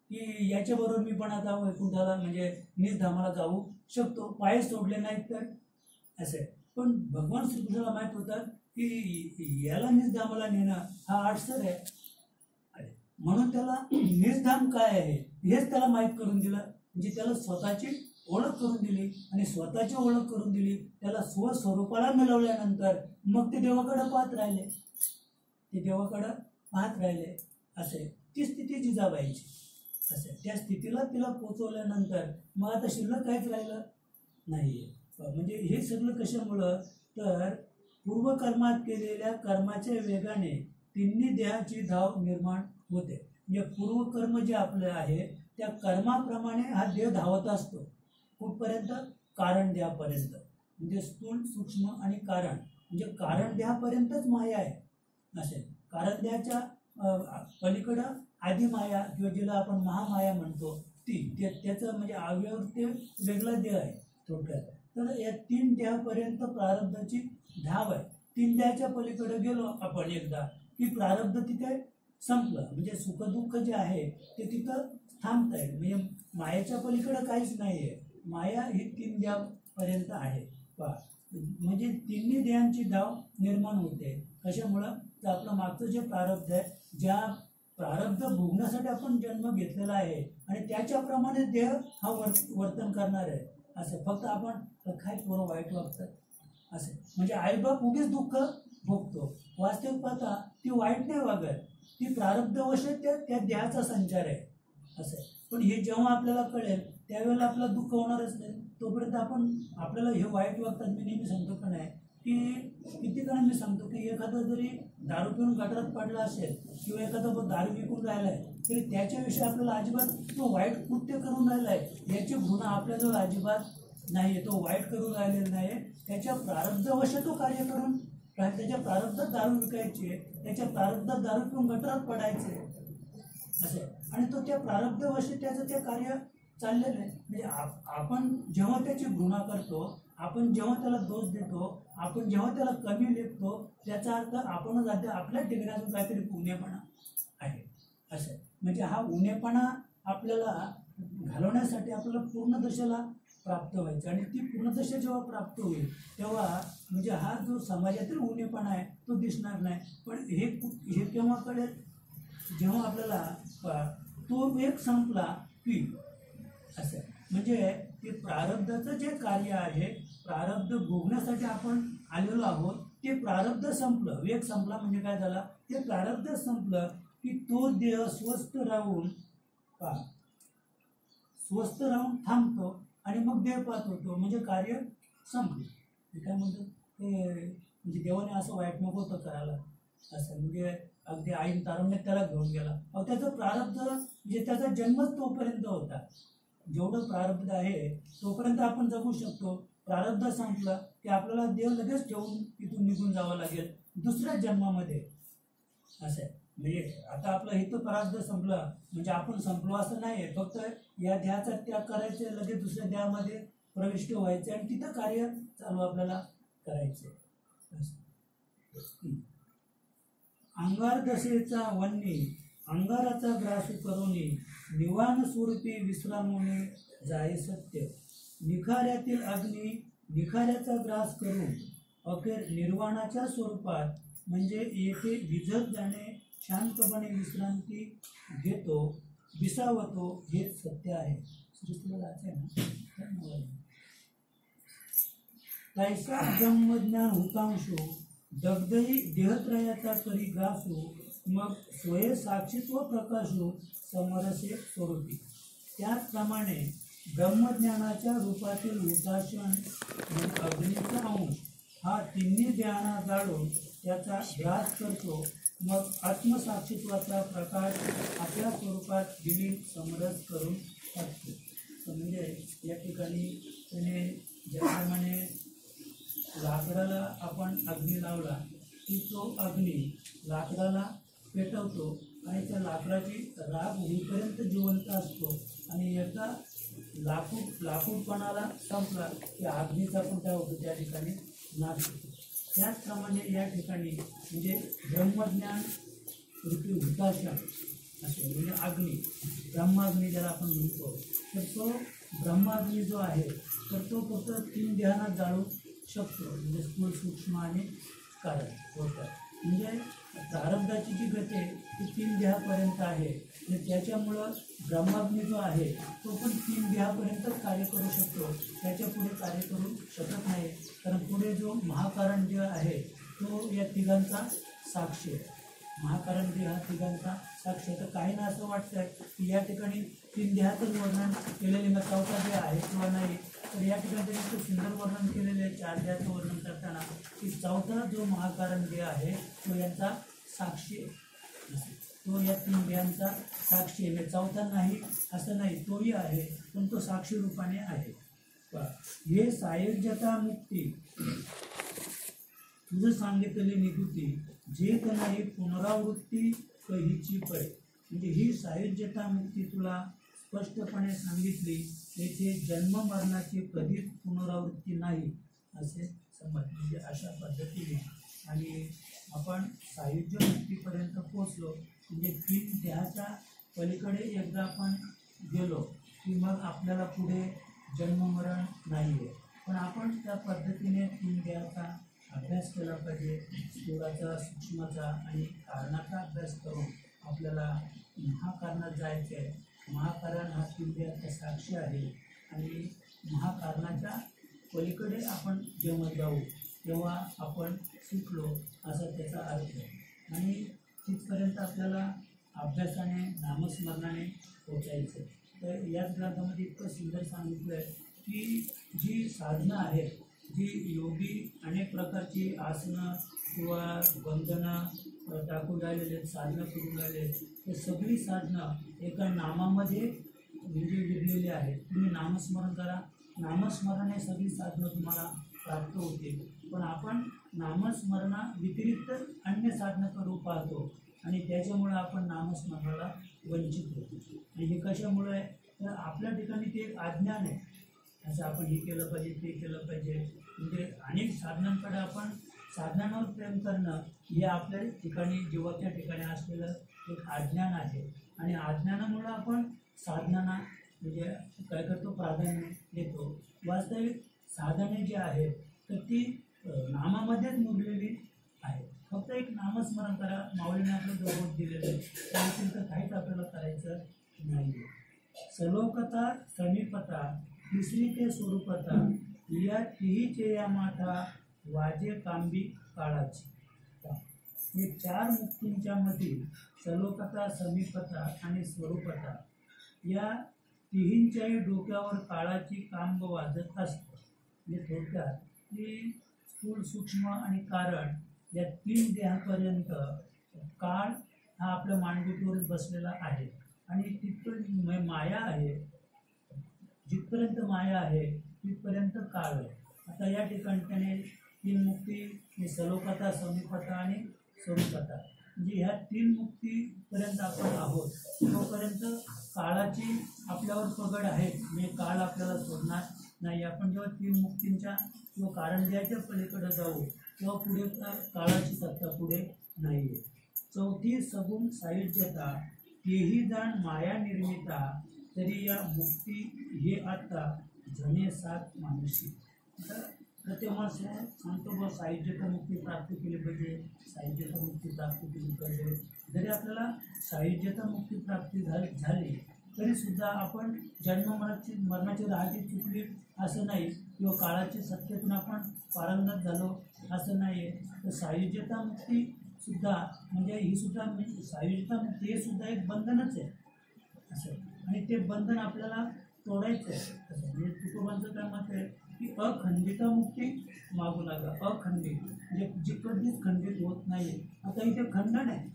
की याच्याबरोबर मी पण आता वैकुंठाला म्हणजे निजधामाला जाऊ शकतो, पाय सोडले नाहीत तर असे. पण भगवान श्रीकृष्णाला माहीत होतं की याला निजधामाला नेणं हा अडसर आहे, म्हणून त्याला निजधाम काय आहे हेच त्याला माहीत करून दिलं. म्हणजे त्याला स्वतःची ओळख करून दिली, आणि स्वतःची ओळख करून दिली त्याला स्वस्वरूपाला मिळवल्यानंतर मग ते देवाकडं पाहत राहिले, ते देवाकडं पाहत राहिले असे. ती स्थिती जिजाबाईची असे. त्या स्थितीला तिला पोचवल्यानंतर मग आता शिल्लक काहीच राहिलं नाही आहे. म्हणजे हे सगळं कशामुळं, तर पूर्वकर्मात केलेल्या कर्माच्या वेगाने तिन्ही देहाची धाव निर्माण होते. म्हणजे पूर्वकर्म जे आपलं आहे त्या कर्माप्रमाणे हा देह धावत असतो. कुठपर्यंत? कारण देहापर्यंत. म्हणजे स्थूल, सूक्ष्म आणि कारण. म्हणजे कारण देहापर्यंतच माया आहे असे. कारण देहाच्या पलीकडं आदिमाया किंवा जिला आपण महामाया म्हणतो ती, त्याचं म्हणजे अवयव ते वेगळा देह आहे थोडक्यात. तर या 3 देहापर्यंत प्रारब्धाची धाव आहे. 3 देहाच्या पलीकडे गेलो आपण एकदा की प्रारब्ध तिथे संपलं. म्हणजे सुखदुःख जे आहे ते तिथं थांबत आहे. म्हणजे मायेच्या पलीकडे काहीच नाही आहे. माया ही 3 देहापर्यंत आहे. म्हणजे तिन्ही देहांची धाव निर्माण होते. कशामुळं? तर आपलं मागचं जे प्रारब्ध आहे, ज्या प्रारब्ध भोगण्यासाठी आपण जन्म घेतलेला आहे आणि त्याच्याप्रमाणे देह हा वर्तन करणार आहे असं. फक्त आपण काय पोरं वाईट वागतात असे. म्हणजे आईबाप उगीच दुःख भोगतो. वास्तविक पाहता ती वाईट नाही वागत, ती प्रारब्धवश त्या देहाचा संचार आहे असं. पण हे जेव्हा आपल्याला कळेल त्यावेळेला आपलं दुःख होणारच नाही. तोपर्यंत आपल्याला हे वाईट वागतात. मी नेहमी सांगतो का नाही की किती काळ मी सांगतो की एखादा जरी दारू पिऊन गटारात पडला असेल किंवा एखादा दारू विकून राहिलाय तरी त्याच्याविषयी आपल्याला अजिबात तो वाईट कृत्य करून राहिलाय याची भ्रूण आपल्याजवळ अजिबात नाही. तो वाईट करून राहिलेला नाही, त्याच्या प्रारब्धवश तो कार्य करून त्याच्या प्रारब्धात दारू विकायचे, त्याच्या प्रारब्धात दारू पिऊन गटारात पडायचे असे. आणि तो त्या प्रारब्धवश त्याचं ते कार्य चाललेलं आहे. म्हणजे आपण जेव्हा त्याची घृणा करतो, आपण जेव्हा त्याला दोष देतो, आपण जेव्हा त्याला कमी लेखतो, त्याचा अर्थ आपणच आपल्या ठिकाणातून काहीतरी उणेपणा आहे असं. म्हणजे हा उणेपणा आपल्याला घालवण्यासाठी आपल्याला पूर्णदशेला प्राप्त व्हायचं. आणि ती पूर्णदशा जेव्हा प्राप्त होईल तेव्हा म्हणजे हा जो समाजातील उणेपणा आहे तो दिसणार नाही. पण हे केव्हा कळेल? जेव्हा आपल्याला तो एक संपला की असं. म्हणजे ते प्रारब्धाचं जे कार्य आहे, प्रारब्ध भोगण्यासाठी आपण आलेलो आहोत, ते प्रारब्ध संपलं. वेग संपला म्हणजे काय झाला? ते प्रारब्ध संपलं की तो देह स्वस्थ राहून थांबतो आणि मग देह पाहत होतो. म्हणजे कार्य संपलं. हे काय म्हणतो ते, म्हणजे देवाने असं वाईट नको होतं करायला असं. म्हणजे अगदी आईन तारुण्यात त्याला घेऊन गेला. त्याचं प्रारब्ध म्हणजे त्याचा जन्मच तोपर्यंत होता. जेवढं प्रारब्ध आहे तोपर्यंत आपण जगू शकतो. प्रारब्ध संपलं की आपल्याला देव लगेच ठेवून इथून निघून जावं लागेल दुसऱ्या जन्मामध्ये असं आहे. म्हणजे आता आपलं हित प्रारब्ध संपलं म्हणजे आपण संपलो असं नाही. फक्त या देहाचा त्याग करायचे, लगेच दुसऱ्या देहामध्ये प्रविष्ट व्हायचे आणि तिथं कार्य चालू आपल्याला करायचे. अंगार दशेचा वन्नी अंगाराचा ग्रास करुनी निवान स्वरूपी विश्रामुने जाय सत्य. निखाऱ्यातील अग्नी निखाऱ्याचा ग्रास करून अखेर निर्वाणाच्या स्वरूपात म्हणजे येथे विझत जाणे शांतपणे विश्रांती घेतो, विसावतो हेच सत्य आहे. तैसा ब्रह्मज्ञान हुतांशो दग्धही देहत्रयाचा करी ग्रासो मग स्वय साक्षित्व प्रकाशो समरसे स्वरूपी. त्याचप्रमाणे ब्रह्मज्ञानाच्या रूपातील हुताशन अग्नीचा अंश हा तिन्ही देहांना जाळून त्याचा ग्रास करतो. मग आत्मसाक्षित्वाचा प्रकाश आपल्या स्वरूपात विलीन समरस करून टाकतो. म्हणजे या ठिकाणी त्याने ज्याप्रमाणे लाकडाला आपण अग्नी लावला की तो अग्नी लाकडाला पेटवतो आणि त्या लाकडाची राख होईपर्यंत जिवंत असतो आणि एकदा लाकूडपणाला संपला की अग्नीचा पण काय होतो त्या ठिकाणी नाश होतो. त्याचप्रमाणे या ठिकाणी म्हणजे ब्रह्मज्ञान रूपी हुताशा असे म्हणजे अग्नी, ब्रह्माग्नी ज्याला आपण म्हणतो, तर तो ब्रह्माग्नी जो आहे तर तो फक्त 3 देहांना जाळू शकतो. म्हणजे स्थूल, सूक्ष्म आणि कारण होतं. म्हणजे प्रारब्धाची जी गती आहे ती 3 देहापर्यंत आहे. आणि त्याच्यामुळं ब्रह्माग्नी जो आहे तो पण 3 देहापर्यंतच कार्य करू शकतो, त्याच्या पुढे कार्य करू शकत नाही. कारण पुढे जो महाकारण देह आहे तो या तिघांचा साक्षी आहे. महाकारण देह हा तिघांचा साक्षी. तर काहींना असं वाटतं की या ठिकाणी 3 देहातच वर्णन केलेले मग 4था देह आहे किंवा नाही, तर या ठिकाणी त्यांनी खूप सुंदर वर्णन केलेले आहे 4 देहाचं वर्णन करताना की चौथा जो महाकारण देह आहे तो यांचा साक्षी आहे, तो या 3 देहांचा साक्षी आहे. चौथा नाही असं नाही, तोही आहे पण तो साक्षी रूपाने आहे. हे सायुज्यता मुक्ती तुझं सांगितलेली निगुती जे नाही पुनरावृत्ती कहीची पै. म्हणजे ही सायुज्यता मुक्ती तुला स्पष्टपणे सांगितली, तेथे जन्म मरणाची कधीच पुनरावृत्ती नाही असे समज. म्हणजे अशा पद्धतीने आणि आपण सायुज्य मुक्तीपर्यंत पोचलो म्हणजे 3 देहाच्या पलीकडे एकदा आपण गेलो की मग आपल्याला पुढे जन्ममरण नाही आहे. पण आपण त्या पद्धतीने 3 देहाचा अभ्यास केला पाहिजे, स्थूळाचा, सूक्ष्माचा आणि कारणाचा अभ्यास करून आपल्याला महाकारणात जायचे आहे. महाकारण हा 3 देहाचा साक्षी आहे आणि महाकारणाच्या पलीकडे आपण जेव्हा जाऊ तेव्हा आपण शिकलो असा त्याचा अर्थ आहे. आणि तिथपर्यंत आपल्याला अभ्यासाने नामस्मरणाने पोचायचं. तर याच ग्रंथामध्ये इतकं सुंदर सांगितलं आहे की जी साधनं आहेत, जी योगी अनेक प्रकारची आसनं किंवा बंधनं टाकून राहिलेले आहेत, साधनं करून राहिले आहेत, ते सगळी साधनं एका नामामध्ये म्हणजे विरलेली आहेत. तुम्ही नामस्मरण करा, नामस्मरणाने सगळी साधनं तुम्हाला प्राप्त होतील. पण आपण नामस्मरणा व्यतिरिक्त अन्य साधनं करू पाहतो आणि त्याच्यामुळे आपण नामस्मरणाला वंचित होतो. आणि हे कशामुळे आहे तर आपल्या ठिकाणी ते एक अज्ञान आहे, असं आपण हे केलं पाहिजे ते केलं पाहिजे. म्हणजे अनेक साधनांकडे आपण साधनांवर प्रेम करणं हे आपल्या ठिकाणी जीवाच्या ठिकाणी असलेलं एक अज्ञान आहे. आणि अज्ञानामुळं आपण साधनांना म्हणजे काय करतो प्राधान्य देतो. वास्तविक साधने जी आहेत तर ती नामामध्येच मुरलेली आहे. फक्त एक नामस्मरण करा, माऊलीने आपलं जगत दिलेलं आहे, त्यानंतर तर काहीच आपल्याला करायचं नाही आहे. सलोकता, समीपता, तिसरी ते स्वरूपता या तिहीचे या माथा वाजे कांबी काळाची. हे 4 मुक्तींच्या मध्ये सलोकता, समीपता आणि स्वरूपता या तिहींच्याही डोक्यावर काळाची कांब वाजत असते. म्हणजे थोडक्यात की स्थूल, सूक्ष्म आणि कारण या 3 देहापर्यंत काळ हा आपल्या मांडीवर बसलेला आहे आणि तिथपर्यंत माया आहे. जिथपर्यंत माया आहे तिथपर्यंत काळ आहे. आता या ठिकाणी त्याने 3 मुक्ती सलोकता, समीपता आणि स्वरूपता म्हणजे ह्या 3 मुक्तीपर्यंत आपण आहोत. तोपर्यंत काळाची आपल्यावर पगड आहे, म्हणजे काळ आपल्याला सोडणार नाही. आपण जेव्हा 3 मुक्तींच्या किंवा कारण द्यायच्या पलीकडे जाऊ तेव्हा पुढे काळाची सत्ता पुढे नाही आहे. चौथी सगुण सायुज्यता तेही जाण माया निर्मिता तरी या मुक्ती हे आता जने 7 मानसी. तर तेव्हा सांगतो बा सायुज्यता मुक्ती प्राप्त केली पाहिजे, सायुज्यता मुक्ती प्राप्त केली पाहिजे. जरी आपल्याला सायुज्यता मुक्ती प्राप्ती झाली तरीसुद्धा आपण मरणाची राहती चुकली असं नाही किंवा काळाची सत्तेतून आपण पारंगत झालो असं नाही आहे. तर सायुज्यता मुक्तीसुद्धा म्हणजे ही सुद्धा म्हणजे सायुज्यता मुक्ती हे सुद्धा एक बंधनच आहे असं. आणि ते बंधन आपल्याला तोडायचं आहे असं. म्हणजे तुकोबांचं काय मत आहे की अखंडित मुक्ती मागू लागा. अखंडित म्हणजे जी कधीच खंडित होत नाही. आता इथे खंडन आहे,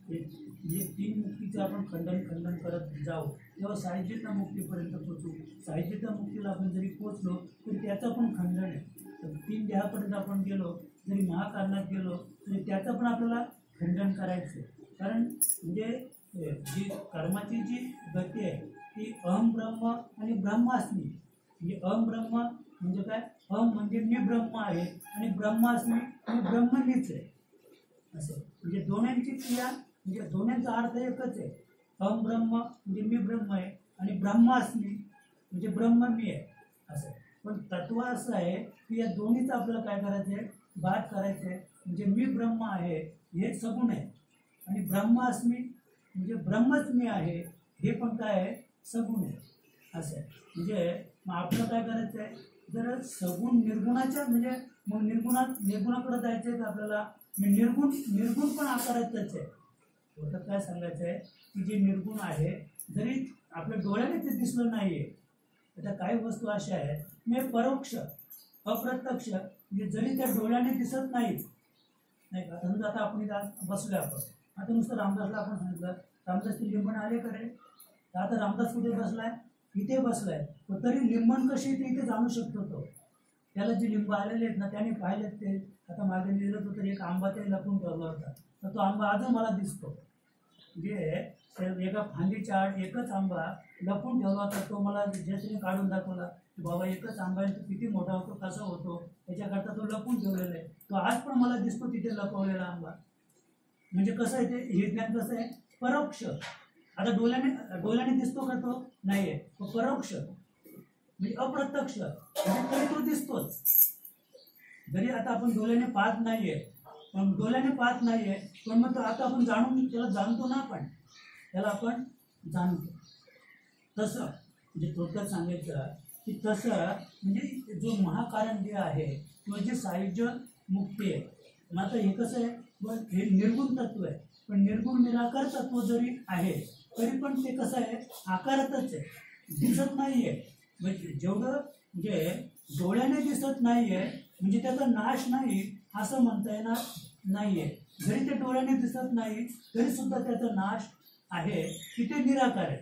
हे 3 मुक्तीचं आपण खंडन करत जाऊ तेव्हा साहित्यता मुक्तीपर्यंत पोचू. साहित्यता मुक्तीला आपण जरी पोचलो तरी त्याचं पण खंडन आहे. तर 3 देहापर्यंत आपण गेलो, जरी महाकारणात गेलो तरी त्याचं पण आपल्याला खंडन करायचं. कारण म्हणजे जी कर्माची जी गती आहे ती अहम ब्रह्म आणि ब्रह्मास्मी. म्हणजे अहम ब्रह्म म्हणजे काय, अहम म्हणजे मी ब्रह्म आहे आणि ब्रह्मास्मी मी ब्रह्म मीच आहे असं. म्हणजे दोन्यांची क्रिया म्हणजे दोन्यांचा अर्थ एकच आहे. अहम ब्रह्म म्हणजे मी ब्रह्म आहे आणि ब्रह्मास्मी म्हणजे ब्रह्म मी आहे असं. पण तत्व असं आहे की या दोन्हीचं आपल्याला काय करायचं आहे, बाद करायचं आहे. म्हणजे मी ब्रह्म आहे हे सगुण आहे आणि ब्रह्मास्मी म्हणजे ब्रह्मच मी आहे हे पण काय आहे, सगुण आहे असं. म्हणजे मग आपलं काय करायचं आहे, जर सगुण निर्गुणाच्या म्हणजे मग निर्गुणाकडे जायचं आहे तर आपल्याला निर्गुण पण आकारायचंच आहे. थोडं काय सांगायचं आहे की जे निर्गुण आहे जरी आपल्या डोळ्याने ते दिसलं नाही आहे. आता काही वस्तू अशा आहेत म्हणजे परोक्ष अप्रत्यक्ष, म्हणजे जरी त्या डोळ्याने दिसत नाहीत, नाही का. समजा आता आपण इथं बसलोय, आपण आता नुसतं रामदासला आपण सांगितलं रामदास ते लिंबन आले का रे, तर आता रामदास कुठे बसलाय, इथे बसलाय, पण तरी लिंबन कशी ते इथे जाणू शकतो तो. त्याला जे लिंब आलेले आहेत ना त्याने पाहिलेत ते. आता मागे लिहिलं होतं एक आंबा ते लपून ठेवला होता, तर तो आंबा अजून मला दिसतो. म्हणजे एका फांदीच्या आड एकच आंबा लपून ठेवला होता, तो मला ज्याने काढून दाखवला की बाबा एकच आंबा आहे, तो किती मोठा होतो कसा होतो त्याच्याकरता तो लपून ठेवलेला आहे. तो आज पण मला दिसतो तिथे लपवलेला आंबा. म्हणजे कसं आहे ते, हे ज्ञान कसं आहे, परोक्ष. आता डोळ्याने दिसतो का तो, नाही आहे, तो परोक्ष म्हणजे अप्रत्यक्ष, म्हणजे तरी तो दिसतोच. जरी आता आपण डोळ्याने पाहत नाहीये, पण मग तो आता आपण त्याला जाणतो ना, आपण त्याला आपण जाणतो. तसं म्हणजे थोडक्यात सांगायचं की तसं म्हणजे जो महाकारण जे आहे किंवा जे सायुज्य मुक्ती आहे, मग आता हे कसं आहे, हे निर्गुण तत्व आहे, पण निर्गुण निराकार तत्व जरी आहे तरी पण ते कसं आहे, आकारातच आहे, दिसत नाहीये. म्हणजे जेवढं म्हणजे डोळ्याने दिसत नाहीये म्हणजे त्याचा नाश नाही असं म्हणता येणार नाहीये. जरी ते डोळ्याने दिसत नाही तरी सुद्धा त्याचा नाश आहे की ते निराकार आहे.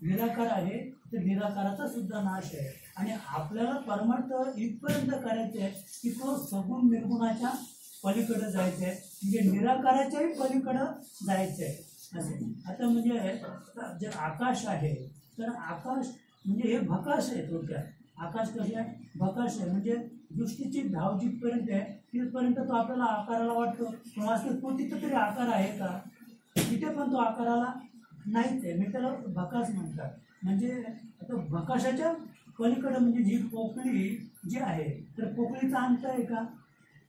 निराकार आहे तर निराकाराचा सुद्धा नाश आहे. आणि आपल्याला परमार्थ इथपर्यंत करायचे आहे की तो सगुण निर्गुणाच्या पलीकडे जायचं आहे, म्हणजे निराकाराच्याही पलीकडं जायचं आहे असे. आता म्हणजे जे आकाश आहे तर आकाश म्हणजे हे भकाश आहे. थोडक्यात आकाश कसे आहे, भकाश आहे. म्हणजे दृष्टीची धाव जिथपर्यंत आहे तिथपर्यंत तो आपल्याला आकाराला वाटतो, पण वास्तविक तो तिथं तरी आकार आहे का, तिथे पण तो आकाराला नाहीच आहे. मी त्याला भकाश म्हणतात. म्हणजे आता भकाशाच्या पलीकडं म्हणजे जी पोकळी जी आहे तर पोकळीचा अंत आहे का,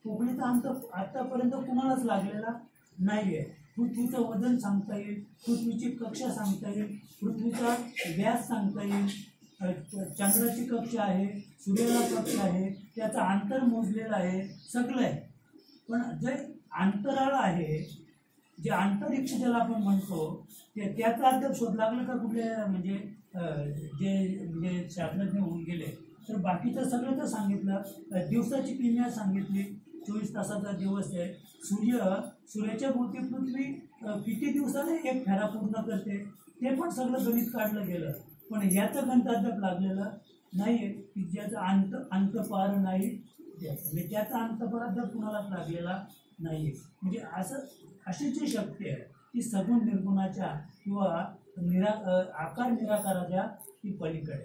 पोकळीचा अंत आतापर्यंत कुणालाच लागलेला नाही आहे. पृथ्वीचं वजन सांगता येईल, पृथ्वीची कक्षा सांगता येईल, पृथ्वीचा व्यास सांगता येईल, चंद्राची कक्षा आहे, सूर्याला कक्षा आहे, त्याचा अंतर मोजलेला आहे, सगळं आहे. पण जे अंतराळ आहे, जे अंतरिक्ष ज्याला आपण म्हणतो त्याचा अद्याप शोध लागला का कुठल्या म्हणजे जे शास्त्रज्ञ होऊन गेले. तर बाकीचं सगळं तर सांगितलं, दिवसाची किमया सांगितली, 24 तासाचा दिवस आहे, सूर्याच्या भोवती पृथ्वी किती दिवसाने एक फेरा पूर्ण करते ते पण सगळं गणित काढलं गेलं. पण याचं गणित अद्याप लागलेलं नाही आहे की ज्याचा अंतपार नाही, म्हणजे त्याचा अंतपार अद्याप कुणालाच लागलेला नाही आहे. म्हणजे अशी जी शक्ती आहे ती सगुण निर्गुणाच्या किंवा आकार निराकाराच्या ती पलीकडे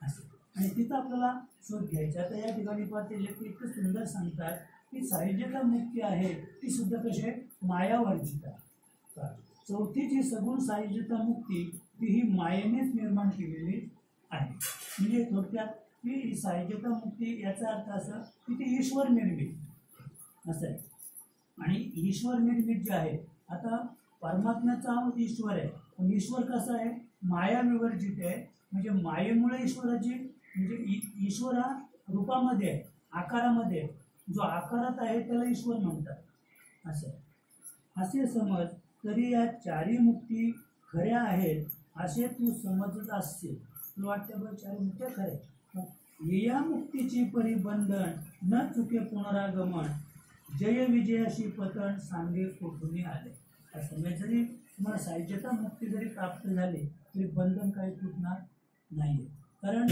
असते आणि तिथं आपल्याला शोध घ्यायचा. तर या ठिकाणी पाहते लेखक इतकं सुंदर सांगतात की सायुज्यता मुक्ती आहे ती सुद्धा कशी आहे, मायावर्जिता. चौथी जी सगुण सायुज्यता मुक्ती ती ही मायेनेच निर्माण केलेली आहे. म्हणजे थोडक्यात की सायुज्यता मुक्ती याचा अर्थ असा की ती ईश्वर निर्मित असं आहे. आणि ईश्वर निर्मित जे आहे, आता परमात्म्याचा ईश्वर आहे, पण ईश्वर कसा आहे, माया विवर्जित आहे. म्हणजे मायेमुळे ईश्वराची म्हणजे ईश्वर हा रूपामध्ये आहे, आकारामध्ये आहे. जो आकारात आहे त्याला ईश्वर म्हणतात असे समज. तरी या चारी मुक्ती खऱ्या आहेत असे तू समजत असशील. तुला वाटतं बरं चारी मुक्त्या खऱ्या. या मुक्तीची परिबंधन न चुके पुनरागमन, जय विजयाशी पतन सांगे कुठून आले. असं म्हणजे जरी तुम्हाला सायुज्यता मुक्ती जरी प्राप्त झाली तरी बंधन काही तुटणार नाही. कारण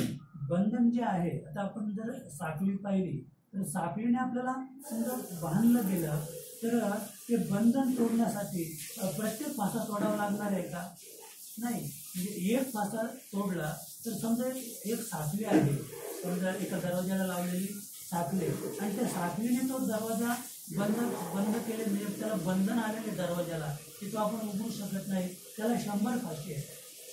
बंधन जे आहे, आता आपण जर साखळी पाहिली तर साखळीने आपल्याला समजा बांधलं गेलं तर ते बंधन तोडण्यासाठी प्रत्येक फासा तोडावा लागणार आहे का, नाही. म्हणजे एक फासा तोडला तर समजा एक साखळी आहे, समजा एका दरवाजाला लावलेली साखळी आणि त्या साखळीने तो दरवाजा बंद केले म्हणजे त्याला बंधन आलेले दरवाजाला की तो आपण उघडू शकत नाही. त्याला 100 फासे आहेत.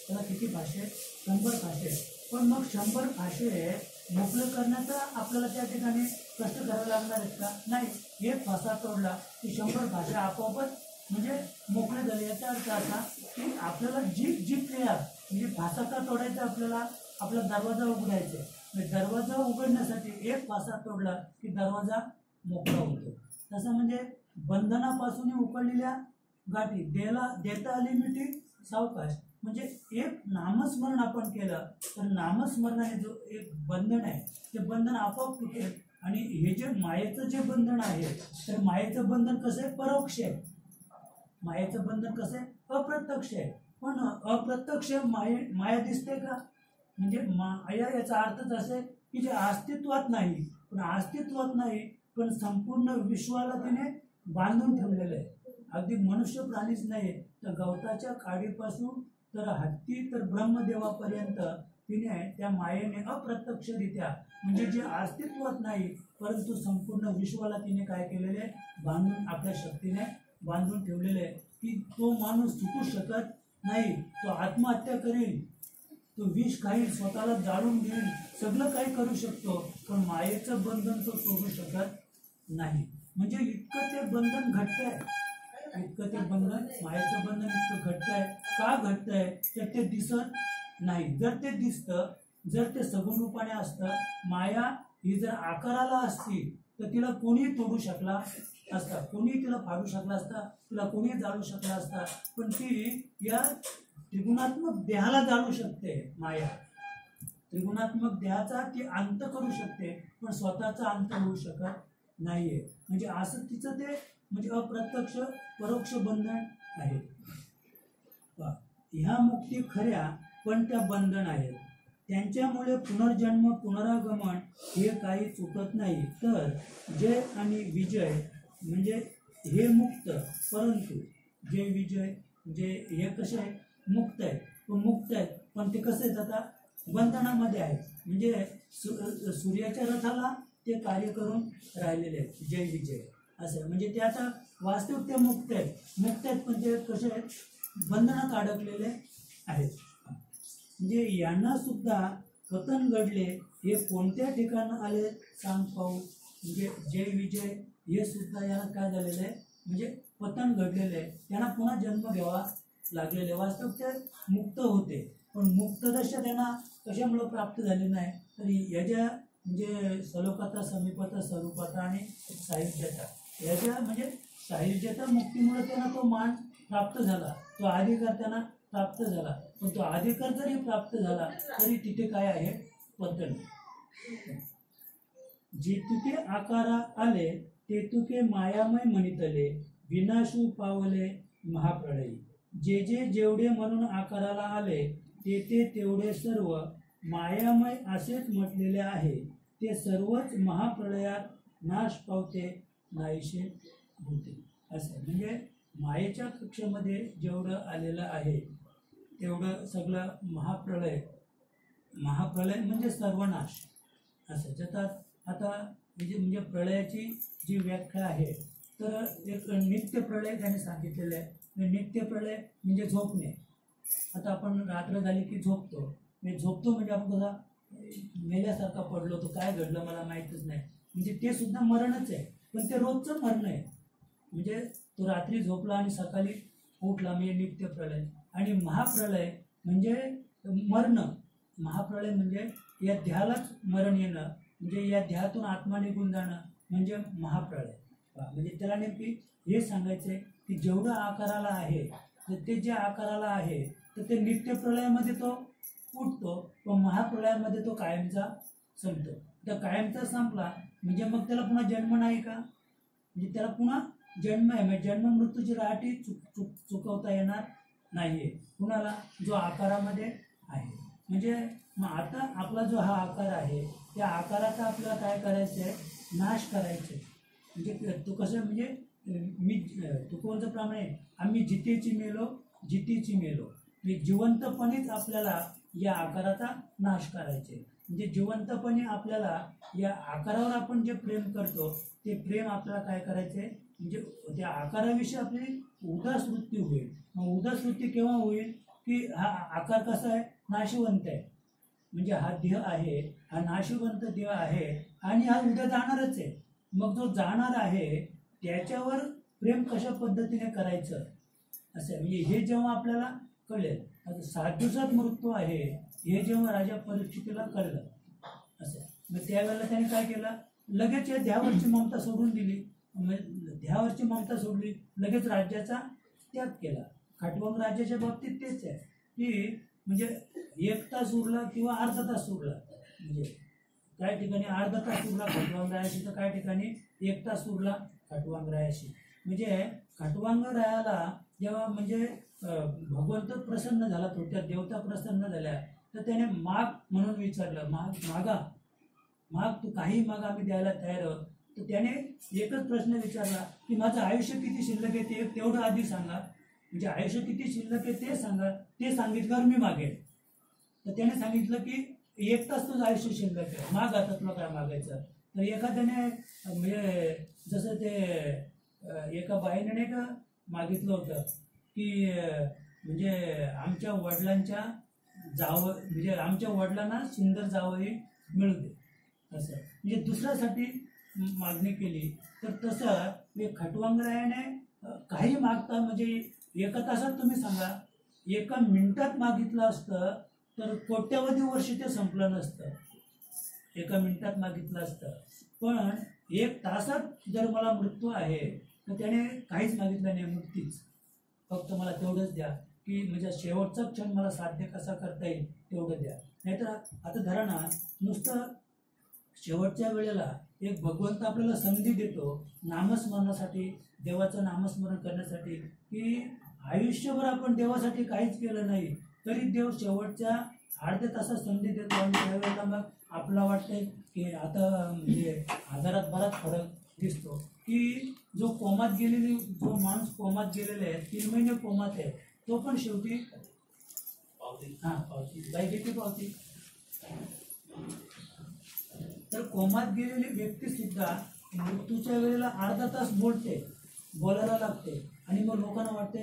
त्याला किती फासे, 100 फासे. पण मग 100 फासे मोकळं करण्याचा आपल्याला त्या ठिकाणी कष्ट करावे लागणार आहेत का, नाही. एक फासा तोडला की 100 फासे आपोआपच म्हणजे मोकळे झाले. याचा अर्थ असा की आपल्याला जी क्रिया म्हणजे फासा का तोडायचा, आपल्याला आपला दरवाजा उघडायचा आहे. म्हणजे दरवाजा उघडण्यासाठी एक फासा तोडला की दरवाजा मोकळा होतो. तसं म्हणजे बंधनापासून उकळलेल्या गाठी देता आली मिठी सावकाश, म्हणजे एक नामस्मरण आपण केलं तर नामस्मरणाने जो एक बंधन आहे ते बंधन आपोआप तुटेल. आणि हे जे मायेचं जे बंधन आहे तर मायेचं बंधन कसं आहे, परोक्ष आहे. मायेचं बंधन कसं आहे, अप्रत्यक्ष आहे. पण अप्रत्यक्ष माया दिसते का, म्हणजे माया याचा अर्थच असं आहे की जे अस्तित्वात नाही, पण संपूर्ण विश्वाला तिने बांधून ठेवलेलं आहे. अगदी मनुष्य प्राणीच नाही तर गवताच्या काडीपासून तर हत्ती तर ब्रह्मदेवापर्यंत तिने त्या मायेने अप्रत्यक्षरित्या म्हणजे जे अस्तित्वात नाही परंतु संपूर्ण विश्वाला तिने काय केलेले, बांधून आपल्या शक्तीने बांधून ठेवलेले आहे की तो माणूस सुटू शकत नाही. तो आत्महत्या करेल, तो विष खाईल, स्वतःला जाळून घेईल, सगळं काही करू शकतो, पण मायेचं बंधन तो तोडू शकत नाही. म्हणजे इतकं ते बंधन घट्ट आहे, मायेचं बंधन इतकं घट्ट आहे. का घट्ट आहे तर ते दिसत नाही. जर ते दिसतं, जर ते सगुण रूपाने असतं, माया ही जर आकाराला असती तर तिला कोणीही तोडू शकला असता, कोणीही तिला फाडू शकला असता, तिला कोणीही जाळू शकला असता. पण ती या त्रिगुणात्मक देहाला जाळू शकते. माया त्रिगुणात्मक देहाचा ती अंत करू शकते पण स्वतःचा अंत होऊ शकत नाहीये. म्हणजे असं तिचं ते म्हणजे अप्रत्यक्ष परोक्ष बंधन आहे. ह्या मुक्ती खऱ्या पण त्या बंधन आहेत. त्यांच्यामुळे पुनर्जन्म पुनरागमन हे काही चुकत नाही. तर जय आणि विजय म्हणजे हे मुक्त, परंतु जय विजय जे हे कसे आहे, मुक्त आहे पण ते कसे आहेत, आता बंधनामध्ये आहेत. म्हणजे सूर्याच्या रथाला ते कार्य करून राहिलेले आहेत जय विजय असं. म्हणजे ते आता वास्तविक ते मुक्त आहेत पण ते कसे आहेत, बंधनात अडकलेले आहेत. म्हणजे यांना सुद्धा पतन घडले, हे कोणत्या ठिकाणी आले सांग पाहू. म्हणजे जय विजय हे सुद्धा यांना काय झालेलं आहे, म्हणजे पतन घडलेलं आहे, त्यांना पुन्हा जन्म घ्यावा लागलेले. वास्तविक ते मुक्त होते पण मुक्तदशा त्यांना कशामुळे प्राप्त झाली नाही, तर याच्या म्हणजे सलोकता, समीपता, स्वरूपता आणि साहित्यता, याच्या म्हणजे साहित्यता मुक्तीमुळे त्यांना तो मान प्राप्त झाला, तो अधिकार त्यांना प्राप्त झाला. पण तो अधिकार जरी प्राप्त झाला तरी तिथे काय आहे, पतन. जे तुके आकारा आले ते तुके मायामय म्हणितले, विनाशू पावले महाप्रळयी. जे जेवढे म्हणून आकाराला आले ते तेवढे सर्व मायामय असेच म्हटलेले आहे. ते सर्वच महाप्रळयात नाश पावते, नाहीसे होते. असं म्हणजे मायेच्या कक्षेमध्ये जेवढं आलेलं आहे तेवढं सगळं महाप्रळय म्हणजे सर्वनाश असं जातात. आता म्हणजे प्रळयाची जी व्याख्या आहे तर एक नित्य प्रळय त्याने सांगितलेलं आहे. नित्य प्रळय म्हणजे झोपणे. आता आपण रात्र झाली की झोपतो म्हणजे आपण कसा मेल्यासारखा पडलो, तो काय घडलं मला माहीतच नाही, म्हणजे ते सुद्धा मरणच आहे. पण ते रोजचं मरण आहे. म्हणजे तो रात्री झोपला आणि सकाळी उठला म्हणजे नित्य प्रलय. आणि महाप्रलय म्हणजे मरण. महाप्रलय म्हणजे या देहालाच मरण येणं, म्हणजे या देहातून आत्मा निघून जाणं म्हणजे महाप्रलय. म्हणजे त्याला नेमकी हे सांगायचं आहे की जेवढं आकाराला आहे तर ते जे आकाराला आहे तर ते नित्य प्रलयामध्ये तो उठतो, पण महाप्रलयामध्ये तो कायमचा संपतो. तर कायमचा संपला म्हणजे मग त्याला पुन्हा जन्म नाही का, म्हणजे त्याला पुन्हा जन्म आहे. म्हणजे जन्म मृत्यूची राहटी चुकवता येणार नाहीये कुणाला, जो आकारामध्ये आहे. म्हणजे मग आता आपला जो हा आकार आहे त्या आकाराचा आपल्याला काय करायचं आहे, नाश करायचं आहे. म्हणजे तो कसं, म्हणजे मी तुकोंचं प्रमाणे आम्ही जितेची मेलो म्हणजे जिवंतपणेच आपल्याला या आकाराचा नाश करायचे. म्हणजे जिवंतपणे आपल्याला या आकारावर आपण जे प्रेम करतो ते प्रेम आपल्याला काय करायचे, म्हणजे त्या आकाराविषयी आपली उदास वृत्ती होईल. मग उदास वृत्ती केव्हा होईल की हा आकार कसा आहे, नाशिवंत आहे. म्हणजे हा देह आहे, हा नाशिवंत देह आहे आणि हा उद्या जाणारच आहे. मग जो जाणार आहे त्याच्यावर प्रेम कशा पद्धतीने करायचं असं आहे. म्हणजे हे जेव्हा आपल्याला कळेल, आता 7 दिवसात मृत्यू आहे हे जेव्हा राजा परीक्षितीला कळलं असं, मग त्यावेळेला त्याने काय केलं, लगेच या देहावरची ममता सोडून दिली. देहावरची ममता सोडली, लगेच राज्याचा त्याग केला. खाटवंग राज्याच्या बाबतीत तेच आहे की म्हणजे 1 तास उरला किंवा अर्धा तास उरला, म्हणजे काही ठिकाणी अर्धा तास उरला खटवांगरायाशी तर काही ठिकाणी 1 तास उरला खटवांगरायाशी. म्हणजे खटवांगरायाला जेव्हा म्हणजे भगवंत प्रसन्न झाला, थोडक्यात देवता प्रसन्न झाल्या, तर त्याने माग म्हणून विचारलं, माग तू काही माग, आम्ही द्यायला तयार आहोत. तर त्याने एकच प्रश्न विचारला की माझं आयुष्य किती शिल्लक आहे ते तेवढं आधी सांगा, म्हणजे आयुष्य किती शिल्लक आहे ते सांगा, ते सांगितल्यावर मी मागेन. तर त्याने सांगितलं की 1 तास तुझं आयुष्य शिल्लक आहे, माग आता तुला काय मागायचं. तर एखाद्याने म्हणजे जसं ते एका बाईने नाही का मागितलं होतं की म्हणजे आमच्या वडिलांच्या म्हणजे आमच्या वडिलांना सुंदर जावई मिळू दे, असं म्हणजे दुसऱ्यासाठी मागणी केली. तर तसं खटवांगरायाने काही मागता म्हणजे 1 तासात तुम्ही सांगा, 1 मिनिटात मागितलं असतं तर कोट्यावधी वर्ष ते संपलं नसतं. 1 मिनिटात मागितलं असतं, पण 1 तासात जर मला मृत्यू आहे तर त्याने काहीच मागितलं नाही, मुक्तीच. फक्त मला तेवढंच द्या की म्हणजे शेवटचा क्षण मला साध्य कसा करता येईल तेवढं द्या. नाहीतर आता धरा ना, नुसतं शेवटच्या वेळेला एक भगवंत आपल्याला संधी देतो नामस्मरणासाठी, देवाचं नामस्मरण करण्यासाठी, की आयुष्यभर आपण देवासाठी काहीच केलं नाही तरी देव शेवटच्या अर्ध्या तासात संधी देतो. आणि त्यावेळेला मग आपल्याला वाटतंय की आता म्हणजे आजारात बराच फरक दिसतो, की जो कोमात माणूस कोमात गेलेला आहे, 3 महिने कोमात आहे, तो पण शेवटी पावती बाई किती पावती. तर कोमात गेलेली व्यक्ती सुद्धा मृत्यूच्या वेळेला अर्धा तास बोलायला लागते, आणि मग लोकांना वाटते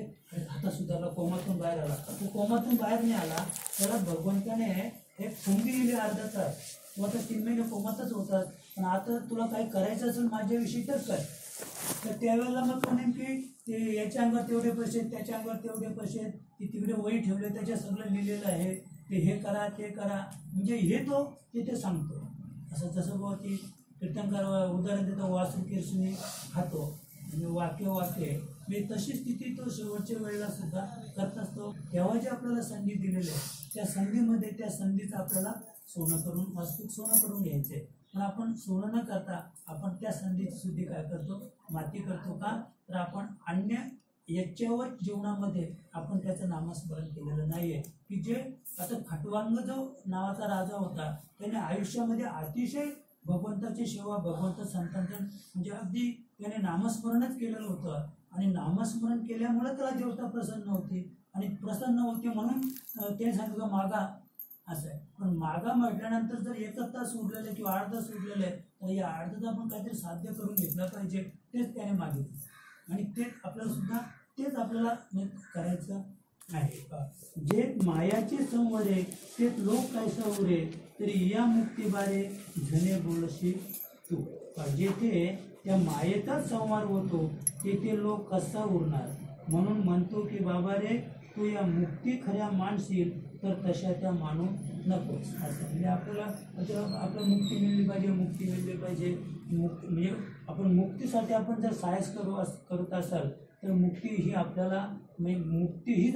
आता सुद्धा कोमातून बाहेर आला. तो कोमातून बाहेर नाही आला, त्याला भगवंताने एक संधी दिली अर्धा तास. तू आता 3 महिने कोमातच होतात, पण आता तुला काही करायचं असेल माझ्याविषयी तर कर. तर त्यावेळेला मग म्हणेन की ते याच्या अंगावर तेवढे पैसे, त्याच्या अंगावर तेवढे पैसे, ते तिकडे वही ठेवले त्याच्या सगळं लिहिलेलं आहे, ते हे करा ते करा, म्हणजे हे तो ते सांगतो. असं जसं बुवा की कीर्तनकार उदाहरण देतो, वासू किरसुनी खातो, म्हणजे वाक्य म्हणजे तशी स्थिती तो शेवटच्या वेळेला सुद्धा करत असतो. तेव्हा जे आपल्याला संधी दिलेली आहे त्या संधीमध्ये त्या संधीचं आपल्याला वास्तविक सोनं करून घ्यायचे. पण आपण सोनं न करता आपण त्या संधीची सुद्धा काय करतो, माती करतो. का तर आपण अन्य याच्यावर जीवनामध्ये आपण त्याचं नामस्मरण केलेलं नाही आहे. की जे आता खटवांग जो नावाचा राजा होता त्याने आयुष्यामध्ये अतिशय भगवंताची सेवा, भगवंत संतांचं म्हणजे अगदी त्याने नामस्मरणच केलेलं होतं, आणि नामस्मरण केल्यामुळे त्याला देवता प्रसन्न होती, आणि प्रसन्न होते म्हणून ते सांगितलं मागा असं आहे. पण मागा म्हटल्यानंतर जर 1 तास उरलेले किंवा अर्धा तास उरलेले आहे तर या अर्धा तास आपण काहीतरी साध्य करून घेतलं पाहिजे, तेच त्याने मागितलं, आणि तेच आपल्याला सुद्धा तेच आपल्याला करायचं आहे. जे मायाचे संवरे ते लोक कैसा उरे, तरी या मुक्तीबारे झने बोलशी तू. जेथे त्या मायेचाच संवार होतो तेथे लोक कसा उरणार. म्हणून म्हणतो की बाबा रे, तू या मुक्ती खऱ्या मानशील तर तशा त्या मानू नकोस. असं म्हणजे आपल्याला मुक्ती मिळली पाहिजे. म्हणजे आपण मुक्तीसाठी आपण जर साहस करत असाल तर मुक्ती हीच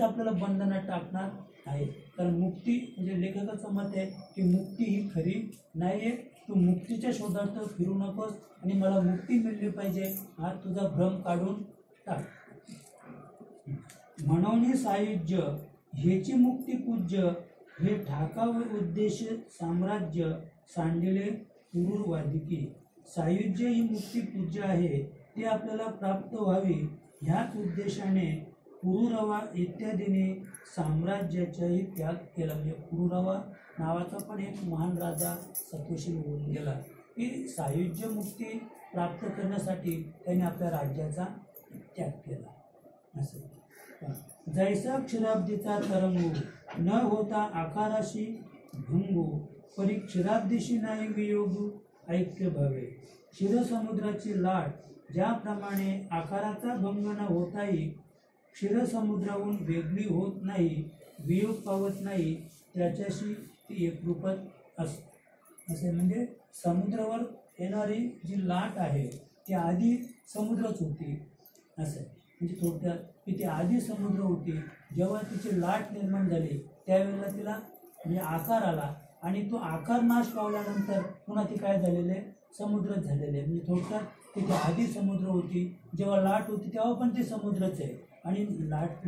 आपल्याला बंधनात टाकणार आहे. कारण मुक्ती म्हणजे लेखकाचं मत आहे की मुक्ती ही खरी नाही आहे. तू मुक्तीच्या शोधार्थ फिरू नकोस, आणि मला मुक्ती मिळली पाहिजे हा तुझा भ्रम काढून टाक. म्हणून सायुज्य हेची मुक्ती पूज्य, हे ठाकावे उद्देश साम्राज्य सांडिले पुरुरवादिकी. सायुज्य ही मुक्ती पूज्य आहे, ते आपल्याला प्राप्त व्हावी ह्याच उद्देशाने पुरुरवा इत्यादीने साम्राज्याचाही त्याग केला. म्हणजे पुरुरवा नावाचा पण एक महान राजा सतोशी होऊन गेला, की सायुज्य मुक्ती प्राप्त करण्यासाठी त्याने आपल्या राज्याचा त्याग केला. असं जैसा क्षीराब्दीचा तरंगू न होता आकाराशी भंगू, परी क्षीराब्दीशी नाही वियोगू ऐक्य भावे. क्षीरसमुद्राची लाट ज्याप्रमाणे आकाराचा भंग न होताही क्षीरसमुद्राहून वेगळी होत नाही, वियोग पावत नाही, त्याच्याशी ती एकरूपच असते. असे म्हणजे समुद्रावर येणारी जी लाट आहे ती आधी समुद्रच होती. असं म्हणजे थोडक्यात की ती आधी समुद्र होती, जेव्हा तिची लाट निर्माण झाली त्यावेळेला तिला म्हणजे आकार आला आणि तो आकार नाश पावल्यानंतर पुन्हा ती काय झालेले समुद्रच झालेले. म्हणजे थोडक्यात तिथे आधी समुद्र होती, जेव्हा लाट होती तेव्हा पण ती समुद्रच आहे आणि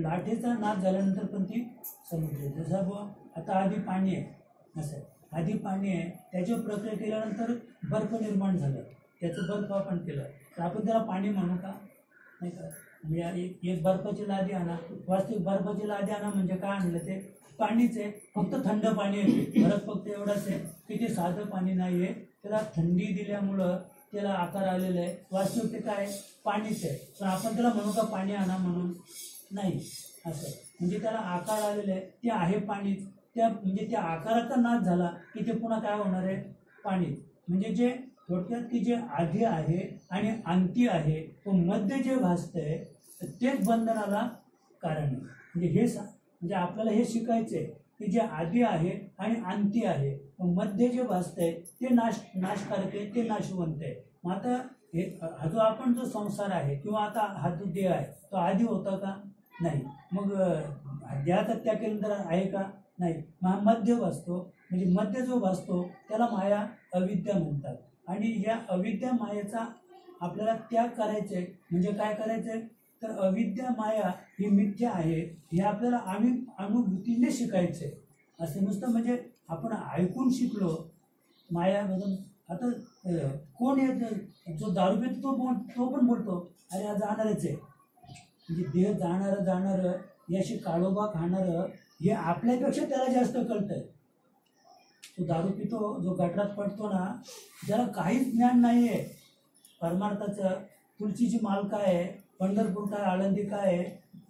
लाटेचा नाश झाल्यानंतर पण ती समुद्र. जसं बुवा आता आधी पाणी आहे असं, आधी पाणी आहे त्याची प्रक्रिया केल्यानंतर बर्फ निर्माण झालं, त्याचं बर्फ आपण केलं तर आपण त्याला पाणी म्हणू का नाही का. म्हणजे एक बर्फाची लादी आणा, वास्तविक बर्फाची लादी आणा म्हणजे काय आणलं ते पाणीच आहे, फक्त थंड पाणी आहे. फरक फक्त एवढाच आहे की ते साधं पाणी नाही आहे, त्याला थंडी दिल्यामुळं त्याला आकार आलेला आहे. वास्तविक ते काय पाणीच आहे, पण आपण त्याला म्हणू का पाणी आणा म्हणून नाही असं. म्हणजे त्याला आकार आलेला आहे, ते आहे पाणीच. त्या म्हणजे त्या आकाराचा नाश झाला की ते पुन्हा काय होणार आहे पाणीच. म्हणजे जे थोडक्यात की जे आधी आहे आणि अंती आहे तो मध्य जे भासतंय तेच बंधनाला कारण आहे. म्हणजे म्हणजे आपल्याला हे शिकायचं आहे की जे आधी आहे आणि अंती आहे, मध्य जे भासतंय ते नाशकारक आहे, ते नाशवंत आहे. मग आता हे हा जो आपण जो संसार आहे किंवा आता हा जो देह आहे तो आधी होता का नाही, मग देहाचा त्याग केल्यानंतर आहे का नाही. मग मध्य भासतो, म्हणजे मध्य जो भासतो त्याला माया अविद्या म्हणतात. आणि या अविद्या मायेचा आपल्याला त्याग करायचे म्हणजे काय करायचे तर अविद्या माया ही मिथ्या आहे हे आपल्याला अनुभूतीने शिकायचे. असं नुसतं म्हणजे आपण ऐकून शिकलो मायामधून. आता कोण येत जो दारू पितो तो पण बोलतो अरे हा जाणारच आहे. म्हणजे देह जाणारं याशी काळोबा खाणारं हे आपल्यापेक्षा त्याला जास्त कळतंय. तो दारू पितो जो गटरात पडतो ना ज्याला काहीच ज्ञान नाही आहे परमार्थाचं, तुळशीची माल काय आहे, पंढरपूर काय, आळंदी काय आहे,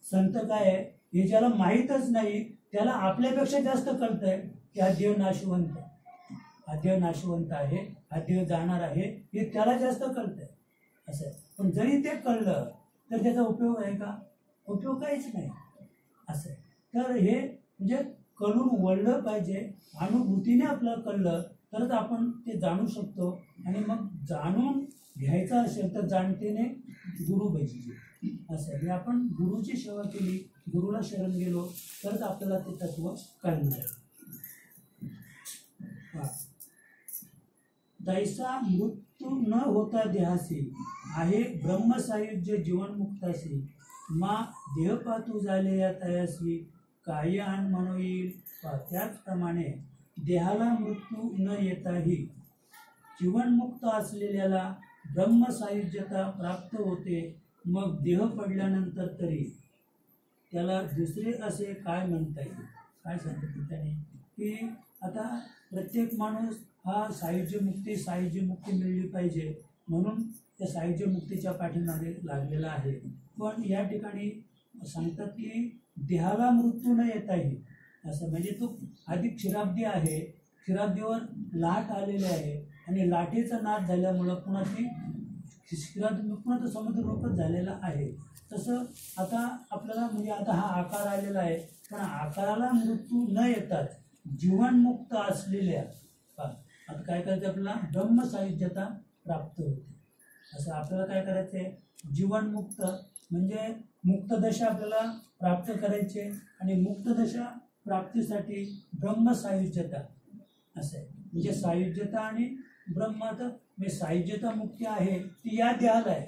संत काय आहे हे ज्याला माहीतच नाही त्याला आपल्यापेक्षा जास्त कळतंय की हा देव नाशवंत आहे, हा देव नाशवंत आहे, हा देव जाणार आहे हे त्याला जास्त कळतंय असं. पण जरी ते कळलं तर त्याचा उपयोग आहे का, उपयोग काहीच नाही असं. तर हे म्हणजे कळून वळलं पाहिजे, अनुभूतीने आपलं कळलं तरच आपण ते जाणू शकतो. आणि मग जाणून घ्यायचं असेल तर जाणतेने गुरु पाहिजे असं. म्हणजे आपण गुरुची सेवा केली, गुरुला शरण गेलो तरच आपल्याला ते तत्व कळणार आहे. दैसा मृत्यू न होता देहासी आहे ब्रह्मसायुज्य जीवनमुक्तासी मा देह पातू झाले या तयासी काही आण म्हणू येईल. त्याचप्रमाणे देहाला मृत्यू न येताही जीवनमुक्त असलेल्याला ब्रह्मसायुज्यता प्राप्त होते. मग देह पडल्यानंतर तरी त्याला दुसरे असे काय म्हणता येईल. काय सांगितलं त्याने की आता प्रत्येक माणूस हा सायुज्य मुक्ती मिळली पाहिजे म्हणून त्या सायुज्य मुक्तीच्या पाठीमागे लागलेला आहे. पण या ठिकाणी सांगतात की देहाला मृत्यू न येताही असं. म्हणजे तो आधी क्षीराब्दी आहे, क्षीराब्दीवर लाट आलेली आहे आणि लाटेचा नाश झाल्यामुळं पुन्हा ती पुन्हा तो समुद्ररूपच झालेला आहे. तसं आता आपल्याला म्हणजे आता हा आकार आलेला आहे पण आकाराला मृत्यू न येतात जीवनमुक्त असलेल्या आता काय करायचं आपल्याला ब्रह्मसायुज्यता प्राप्त होते. असं आपल्याला काय करायचं आहे जीवनमुक्त म्हणजे मुक्तदशा आपल्याला प्राप्त करायचे आणि मुक्तदशा प्राप्तीसाठी ब्रह्मसायुज्यता असं आहे. म्हणजे सायुज्यता आणि ब्रह्मात म्हणजे सायुज्यता मुक्ती आहे ती या देहाला आहे,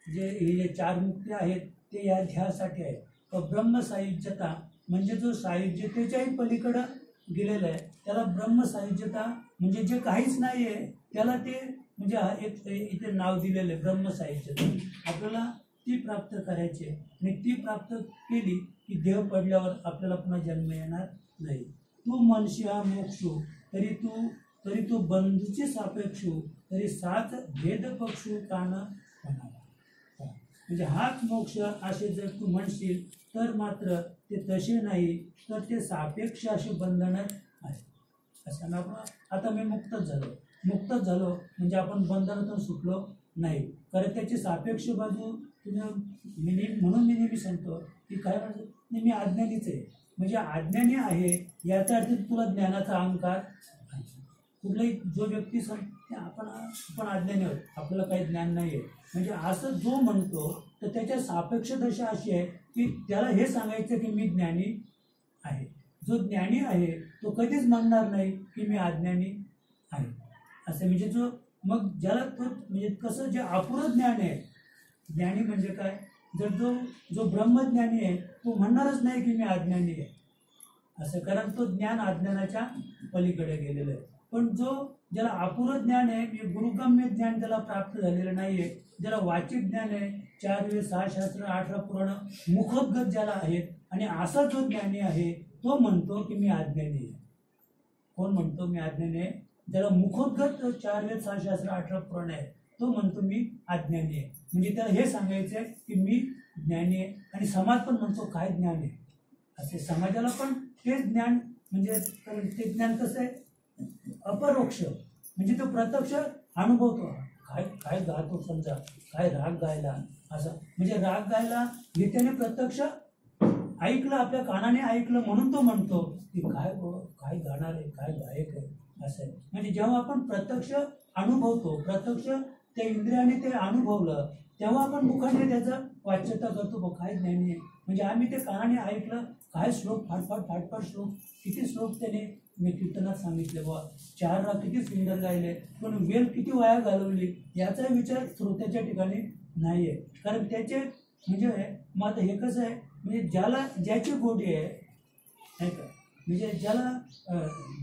जे 4 मुक्ती आहेत ते या ध्यासाठी आहे. तर ब्रह्मसायुज्यता म्हणजे जो सायुज्यतेच्याही पलीकडं गेलेलं आहे त्याला ब्रह्मसायुज्यता म्हणजे जे काहीच नाही आहे त्याला ते म्हणजे एक इथे नाव दिलेलं आहे ब्रह्मसायुज्यता. आपल्याला ती प्राप्त करायची आणि ती प्राप्त केली की देह पडल्यावर आपल्याला पुन्हा जन्म येणार नाही. तू मनशी हा मोक्षू तरी तू बंधूची सापेक्षू तरी 7 भेद पक्षू कान म्हणावा. म्हणजे हाच मोक्ष असे जर तू म्हणशील तर मात्र ते तसे नाही तर ते सापेक्ष असे बंधनच आहे असं. आता मी मुक्तच झालो म्हणजे आपण बंधनातून सुटलो नाही. कारण त्याची सापेक्ष बाजू म्हणून मी नेहमी सांगतो की काय म्हणजे मी अज्ञानीच आहे. म्हणजे अज्ञानी आहे याचा अर्थ तुला ज्ञानाचा अहंकार आहे. कुठलाही जो व्यक्ती आपण अज्ञानी आहोत, आपल्याला काही ज्ञान नाही आहे म्हणजे असं जो म्हणतो तर त्याच्या सापेक्ष दशा अशी आहे की त्याला हे सांगायचं की मी ज्ञानी आहे. जो ज्ञानी आहे तो कधीच म्हणणार नाही की मी अज्ञानी आहे असं. म्हणजे जो मग ज्याला तो म्हणजे कसं जे अपुरं ज्ञान आहे, ज्ञानी म्हणजे काय, जर जो ब्रह्मज्ञानी आहे तो म्हणणारच नाही की मी अज्ञानी आहे असं, कारण तो ज्ञान अज्ञानाच्या पलीकडे गेलेलं आहे. पण ज्याला अपुरं ज्ञान आहे, म्हणजे गुरुगम्य ज्ञान त्याला प्राप्त झालेलं नाही आहे, ज्याला वाचिक ज्ञान आहे, 4 वेद 6 शास्त्र 18 पुराण मुखोद्गत ज्याला आहेत, आणि असा जो ज्ञानी आहे तो म्हणतो की मी अज्ञानी आहे. कोण म्हणतो मी अज्ञानी आहे? ज्याला मुखोद्गत 4 वेद 6 शास्त्र 18 पुराण आहे तो म्हणतो मी अज्ञानी आहे. म्हणजे त्याला हे सांगायचं आहे की मी ज्ञानी आहे. आणि समाज पण म्हणतो काय ज्ञान आहे असे. समाजाला पण तेच ज्ञान, म्हणजे ते ज्ञान कसं आहे, अपरोक्ष, म्हणजे तो प्रत्यक्ष अनुभवतो. काय काय गातो, समजा काय राग गायला असं, म्हणजे राग गायला हे त्याने प्रत्यक्ष ऐकलं, आपल्या कानाने ऐकलं म्हणून तो म्हणतो की काय गाणार आहे, काय गायक आहे असं आहे. म्हणजे जेव्हा आपण प्रत्यक्ष अनुभवतो, प्रत्यक्ष त्या इंद्रियाने ते अनुभवलं, तेव्हा आपण मुखाने त्याचं वाच्यता करतो, काय ज्ञानी आहे. म्हणजे आम्ही ते कानाने ऐकलं, काय श्लोक फाटफाट श्लोक, किती श्लोक त्याने मी कीर्तनात सांगितले बा, 4 राग किती सुंदर गायले, पण वेळ किती वाया घालवली याचा विचार श्रोत्याच्या ठिकाणी नाही आहे. कारण त्याचे म्हणजे मग आता हे कसं आहे, म्हणजे ज्याची गोडी आहे नाही का, म्हणजे ज्याला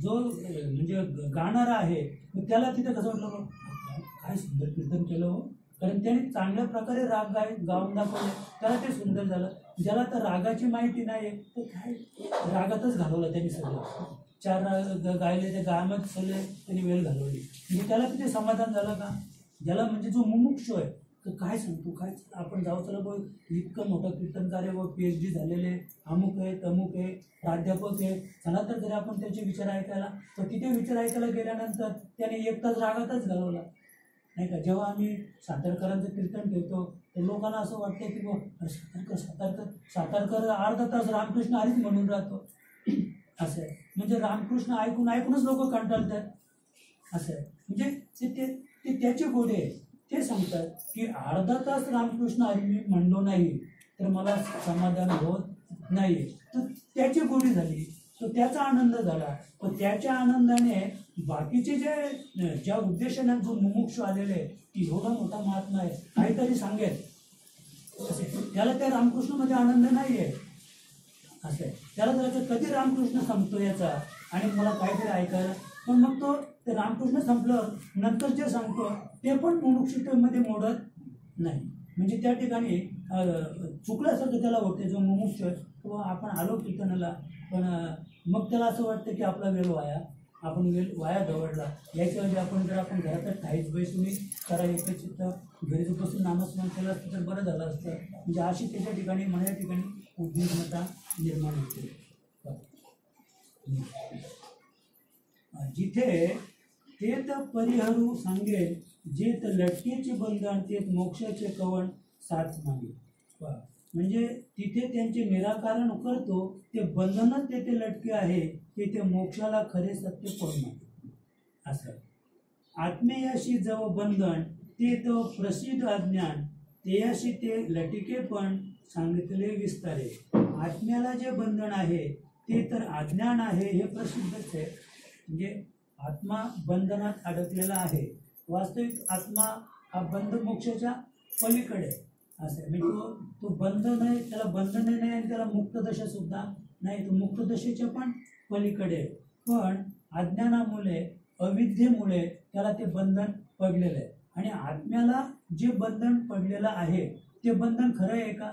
जो म्हणजे गाणारा आहे त्याला तिथे कसं वाटलं, काय सुंदर कीर्तन केलं हो, कारण त्याने चांगल्या प्रकारे राग गाऊन दाखवले, त्याला ते सुंदर झालं. ज्याला तर रागाची माहिती नाही आहे तर काय रागातच घालवलं त्यांनी सगळं, 4 राग गायले, त्या गायमध्ये सगळे त्यांनी वेळ घालवली. म्हणजे त्याला तिथे समाधान झालं का? ज्याला म्हणजे जो मुमुक्षु आहे तर काय सांगतो, काय आपण जाऊ चला बघ, इतकं मोठं कीर्तनकार आहे व PhD झालेले, अमुक आहे तमुक आहे, प्राध्यापक आहे, चला तर जरी आपण त्याचे विचार ऐकायला, तर तिथे विचार ऐकायला गेल्यानंतर त्याने 1 तास रागातच घालवला नाही का. जेव्हा आम्ही सातारकरांचं कीर्तन ठेवतो तर लोकांना असं वाटतं की बघ सातारकर अर्धा तास रामकृष्ण हरीच म्हणून राहतो असं आहे. म्हणजे रामकृष्ण ऐकूनच लोक कंटाळतात असं आहे. म्हणजे ते त्याचे गोडे आहे, ते सांगतात की अर्धा तास रामकृष्ण हरी मी म्हणलो नाही तर मला समाधान होत नाही, तर त्याची गोडी झाली, तो त्याचा आनंद झाला. पण त्याच्या आनंदाने बाकीचे ज्या उद्देशाने जो मुमुक्षु आलेले की एवढा मोठा महात्मा आहे काहीतरी सांगेल असे, त्याला त्या रामकृष्णामध्ये आनंद नाही आहे असं आहे. त्याला जर कधी रामकृष्ण संपतो याचा आणि मला काहीतरी ऐकायला, पण मग तो ते रामकृष्ण संपलं नंतर जे सांगतो ते पण मुमुक्षुतेमध्ये मोडत नाही. म्हणजे त्या ठिकाणी चुकल्यासारखं त्याला होते. जो मुमुक्षु आहे तो आपण आलो कीर्तनाला, पण मग त्याला असं वाटतं की आपला वेळ वाया दवडला. याच्याऐवजी आपण घरातच काहीच बैसून करा एकच चित्त घरीच बसून नामस्मरण केलं असतं तर बरं झालं असतं. म्हणजे अशी त्याच्या ठिकाणी मनाच्या ठिकाणी उद्विग्नता निर्माण होते. जिथे तेत परिहरू सांगेल, जेत लटकेचे बंधन तेत मोक्षाचे कवण साथ मागे. म्हणजे तिथे त्यांचे निराकरण करतो, ते बंधनच तेथे लटके आहे, ते मोक्षाला खरे सत्य कोण मागे असं. आत्मेयाशी जव बंधन ते तो प्रसिद्ध अज्ञान, तेयाशी ते लटिके पण सांगितले विस्तारे. आत्म्याला जे बंधन आहे ते तर अज्ञान आहे हे प्रसिद्धच आहे. म्हणजे आत्मा बंधनात अडकलेला आहे. वास्तविक आत्मा हा बंध मोक्षाच्या पलीकडे असं आहे. म्हणजे तो बंधन आहे, त्याला बंधन नाही आणि त्याला मुक्तदशा सुद्धा नाही, तो मुक्तदशेच्या पण पलीकडे. पण अज्ञानामुळे अविद्येमुळे त्याला ते बंधन पडलेलं आहे. आणि आत्म्याला जे बंधन पडलेलं आहे ते बंधन खरं आहे का?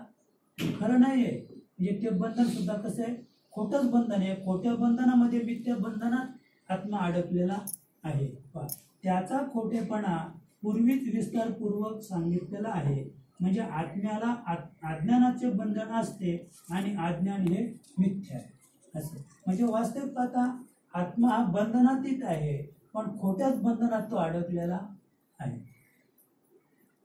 खरं नाही आहे. म्हणजे ते बंधन सुद्धा कसं आहे, खोटंच बंधन आहे. खोट्या बंधनामध्ये मिथ्या बंधनात आत्मा अडकलेला आहे. त्याचा खोटेपणा पूर्वीच विस्तारपूर्वक सांगितलेला आहे. म्हणजे आत्म्याला अज्ञानाचे बंधन असते आणि अज्ञान हे मिथ्या आहे असं. म्हणजे वास्तविक पाहता आत्मा हा बंधनातीत आहे, पण खोट्याच बंधनात तो अडकलेला आहे.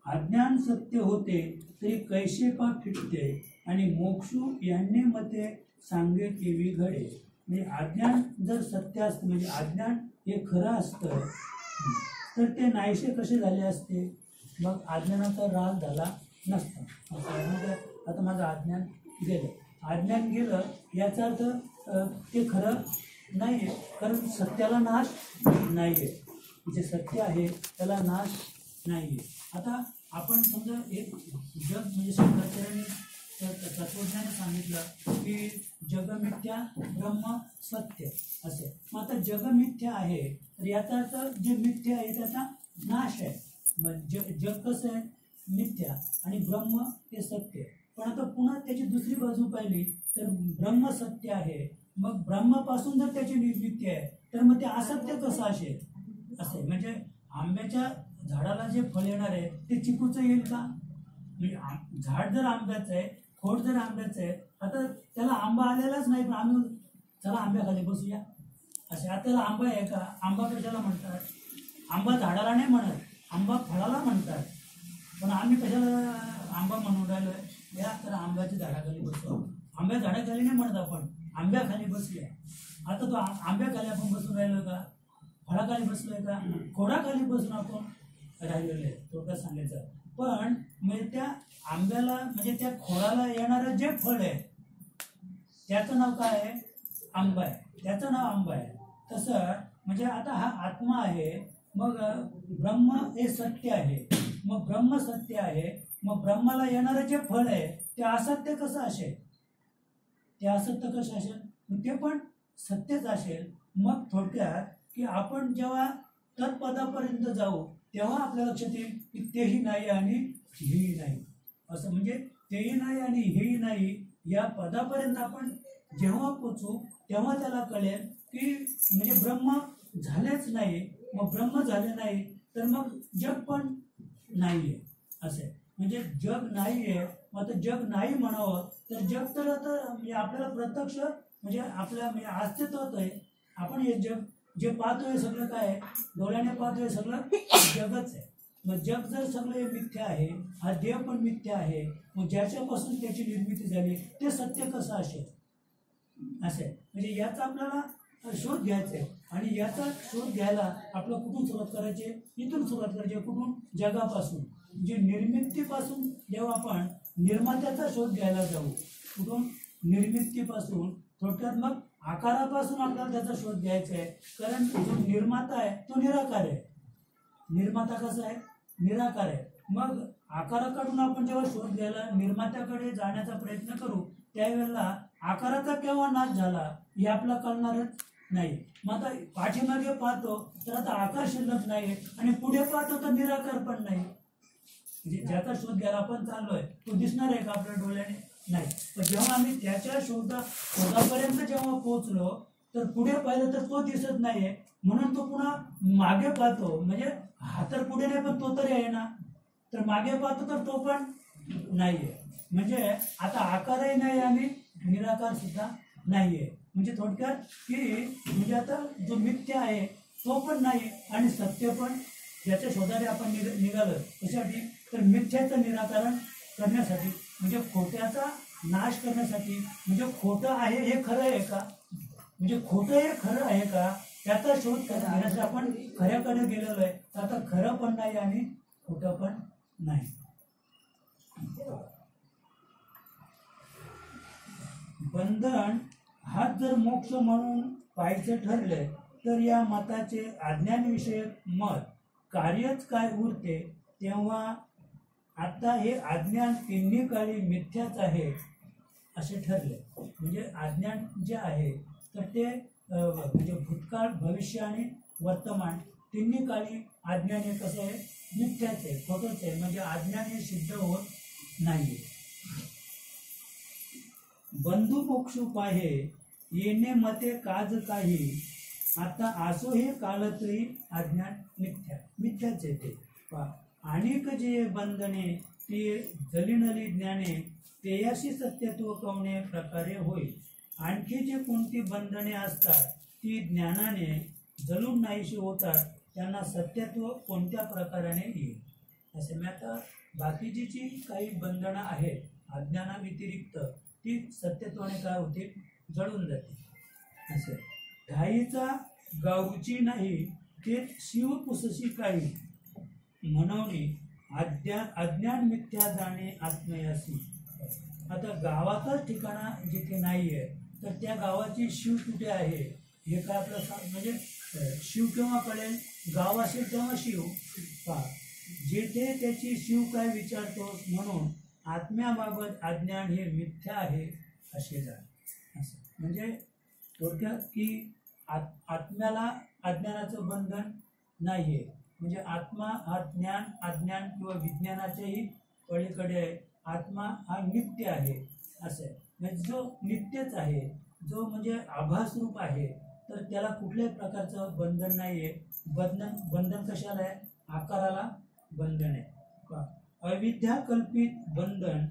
अज्ञान सत्य होते तरी कैसे पा फिटते, आणि मोक्षू यांनी मते सांगे केवी घडे. म्हणजे अज्ञान जर सत्य असतं, म्हणजे अज्ञान हे खरं असतं तर ते नाहीसे कसे झाले असते. मग अज्ञानाचा ऱ्हास झाला नसतं. असं म्हणजे आता माझं अज्ञान गेलं याचा अर्थ ते खरं नाही आहे, कारण सत्याला नाश नाही आहे. जे सत्य आहे त्याला नाश नाही आहे. आता आपण समजा एक जग म्हणजे शंकराचार्यांनी तत्वज्ञान सांगितलं की जग मिथ्या ब्रह्म सत्य असे. मग आता जग मिथ्या आहे तर याचा अर्थ जे मिथ्या आहे त्याचा नाश आहे. मग जग कसं आहे मिथ्या आणि ब्रह्म हे सत्य. पण आता पुन्हा त्याची दुसरी बाजू पाहिली तर ब्रह्म सत्य आहे, मग ब्रह्मापासून जर त्याची निर्मिती आहे तर मग ते असत्य कसं असेल असे. म्हणजे आंब्याच्या झाडाला जे फळ येणार आहे ते चिकूचं येईल का? म्हणजे झाड जर आंब्याचं आहे, खोड जर आंब्याचं आहे, आता त्याला आंबा आलेलाच नाही, पण आम्ही चला आंब्याखाली बसूया असे. आता त्याला आंबा आहे का? आंबा कशाला म्हणतात? आंबा झाडाला नाही म्हणत, आंबा फळाला म्हणतात. पण आम्ही कशाला आंबा म्हणून राहिलोय? या तर आंब्याच्या झाडाखाली बसू. आंब्या झाडाखाली नाही म्हणत आपण, आंब्याखाली बसूया. आता तो आंब्याखाली आपण बसून राहिलोय का? फळाखाली बसलोय का? खोडाखाली बसून आपण राहिलेलो आहे थोडक्यात सांगायचं. पण म्हणजे त्या आंब्याला म्हणजे त्या खोडाला येणारं जे फळ आहे त्याचं नाव काय आहे? आंबा आहे. त्याचं नाव आंबा आहे. तसं म्हणजे आता हा आत्मा आहे, मग ब्रह्म हे सत्य आहे, मग ब्रह्म सत्य आहे, मग ब्रह्माला येणारं जे फळ आहे ते असत्य कसं असेल? ते असत्य कसं असेल? ते पण सत्यच असेल. मग थोडक्यात की आपण जेव्हा तत्पदापर्यंत जाऊ तेव्हा आपल्या लक्षात येईल की तेही नाही आणि हेही नाही असं. म्हणजे तेही नाही आणि हेही नाही या पदापर्यंत आपण जेव्हा पोचू तेव्हा त्याला कळेल की म्हणजे ब्रह्म झालेच नाही. मग ब्रह्म झाले नाही तर मग जग पण नाही आहे असे. म्हणजे जग नाही आहे, मग आता जग नाही म्हणावं तर जग तर आता म्हणजे आपल्याला प्रत्यक्ष म्हणजे आपल्या म्हणजे अस्तित्वात आहे. आपण हे जग जे पाहतोय सगळं काय आहे? डोळ्याने पाहतोय सगळं जगच आहे. मग जग जर सगळं हे मिथ्या आहे, हा देव पण मिथ्या आहे, मग ज्याच्यापासून त्याची निर्मिती झाली ते सत्य कसं असेल असे. म्हणजे याचा आपल्याला शोध घ्यायचा आहे. आणि याचा शोध घ्यायला आपलं कुठून सुरुवात करायची? इथून सुरुवात करायची. कुठून? जगापासून. म्हणजे निर्मितीपासून जेव्हा आपण निर्मात्याचा शोध घ्यायला जाऊ, कुठून? निर्मितीपासून. थोडक्यात मग आकारापासून आपल्याला त्याचा शोध घ्यायचा आहे. कारण जो निर्माता आहे तो निराकार आहे. निर्माता कसा आहे? निराकार आहे. मग आकाराकडून आपण जेव्हा शोध घ्यायला निर्मात्याकडे जाण्याचा प्रयत्न करू त्यावेळेला आकाराचा केव्हा नाश झाला हे आपल्याला कळणारच नाही. मग आता पाठीमागे पाहतो तर आता आकार शिल्लक नाही आणि पुढे पाहतो तर निराकार पण नाही. म्हणजे ज्याचा शोध घ्यायला आपण चाललोय तो दिसणार आहे का आपल्या डोळ्याने? नाही. पण जेव्हा आम्ही त्याच्या शोधापर्यंत जेव्हा पोहोचलो तर पुढे पाहिलं तर तो दिसत नाहीये, म्हणून तो पुन्हा मागे पाहतो. म्हणजे हा तर पुढे नाही पण तो तरी आहे ना, तर मागे पाहतो तर तो पण नाहीये. म्हणजे आता आकारही नाही आणि निराकार सुद्धा नाहीये. म्हणजे थोडक्यात की म्हणजे आता जो मिथ्या आहे तो पण नाही आणि सत्य पण याच्या शोधाने आपण निघालो. कशासाठी? तर मिथ्याचं निराकरण करण्यासाठी, म्हणजे खोट्याचा नाश करण्यासाठी. म्हणजे खोटं आहे हे खरं आहे का? म्हणजे खोटं हे खरं आहे का त्याचा शोध घेण्यासाठी आपण खऱ्याकडे गेलेलो आहे. तर आता खरं पण नाही आणि खोटं पण नाही. बंधन हाच जर मोक्ष म्हणून पाहायचं ठरलं तर या मताचे अज्ञानविषयक मत कार्यच काय उरते. तेव्हा आता हे अज्ञान तिन्ही काळी मिथ्याच आहे असे ठरले. म्हणजे अज्ञान जे आहे तर ते म्हणजे भूतकाळ भविष्य आणि वर्तमान तिन्ही काळी अज्ञान हे कसं आहे? मिथ्याच आहे, खोटंच आहे. म्हणजे अज्ञान हे सिद्ध होत नाही. बंधू मोक्ष पाहे येणे मते काज काही, आता असो हे कालत्री अज्ञान मिथ्याच आहे ते. अनेक जे बंधने ते जलिनली ज्ञाने तेयाशी सत्यत्व कवणे प्रकारे होईल. आणखी जे कोणती बंधने असतात ती ज्ञानाने जलून नाहीशी होतात त्यांना सत्यत्व कोणत्या प्रकाराने येईल असे. मी आता बाकीची जी काही बंधनं आहेत अज्ञानाव्यतिरिक्त ती सत्यत्वाने काय होते? जळून जाते असे. घाईचा गावची नाही ते शिव पुसशी काही म्हणवणे अज्ञान मिथ्या जाणे आत्मयासी. आता गावातच ठिकाणा जिथे नाही आहे तर त्या गावाची शिव कुठे आहे हे काय आपलं म्हणजे शिव केव्हा कळेल? गाव असेल तेव्हा शिव पहा. जेथे त्याची शिव काय विचारतो म्हणून आत्म्याबाबत अज्ञान हे मिथ्या आहे असे जाणे. असं म्हणजे थोडक्यात की आत्म्याला अज्ञानाचं बंधन नाही आहे. म्हणजे आत्मा हा अज्ञान किंवा विज्ञानाच्याही पलीकडे आहे. आत्मा हा नित्य आहे असं आहे. म्हणजे जो नित्यच आहे, जो म्हणजे आभास रूप आहे, तर त्याला कुठल्याही प्रकारचं बंधन नाही आहे. बंधन कशाला आहे? आकाराला बंधन आहे. अविद्याकल्पित बंधन,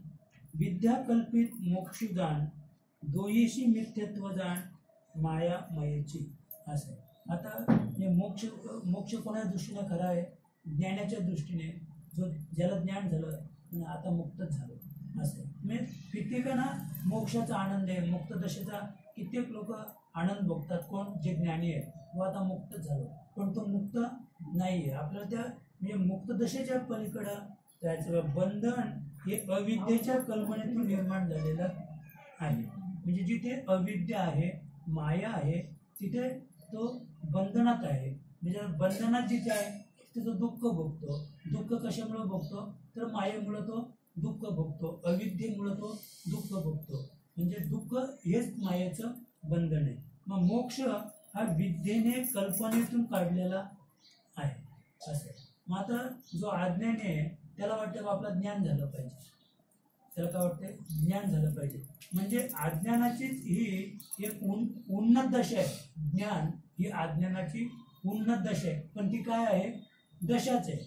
विद्याकल्पित मोक्षदान, दोयीशी मिथ्यत्व जाण माया मयेची असं आहे. आता हे मोक्ष कोणाच्या दृष्टीने खरा आहे? ज्ञानाच्या दृष्टीने. ज्याला ज्ञान झालं आणि आता मुक्तच झालं असं आहे. म्हणजे कित्येकांना मोक्षाचा आनंद आहे, मुक्त दशेचा कित्येक लोक आनंद भोगतात. कोण? जे ज्ञानी आहे तो आता मुक्तच झालो, पण तो मुक्त नाही आहे. आपल्याला त्या म्हणजे मुक्त दशेच्या पलीकडं त्याचं बंधन हे अविद्येच्या कल्पनेतून निर्माण झालेलं आहे. म्हणजे जिथे अविद्या आहे, माया आहे, तिथे तो बंधनात आहे. म्हणजे बंधनात जिथे आहे तिथे तो दुःख भोगतो. दुःख कशामुळे भोगतो? तर मायेमुळे तो दुःख भोगतो, अविद्येमुळे तो दुःख भोगतो. म्हणजे दुःख हेच मायेचं बंधन आहे. मग मोक्ष हा विद्येने कल्पनेतून काढलेला आहे असं. मग आता जो अज्ञानी आहे त्याला वाटतं आपलं ज्ञान झालं पाहिजे. त्याला काय वाटतं? ज्ञान झालं पाहिजे. म्हणजे अज्ञानाचीच ही एक उन्नत दशा आहे. ज्ञान ही अज्ञानाची उन्नत दशा आहे, पण ती काय आहे? दशाच आहे.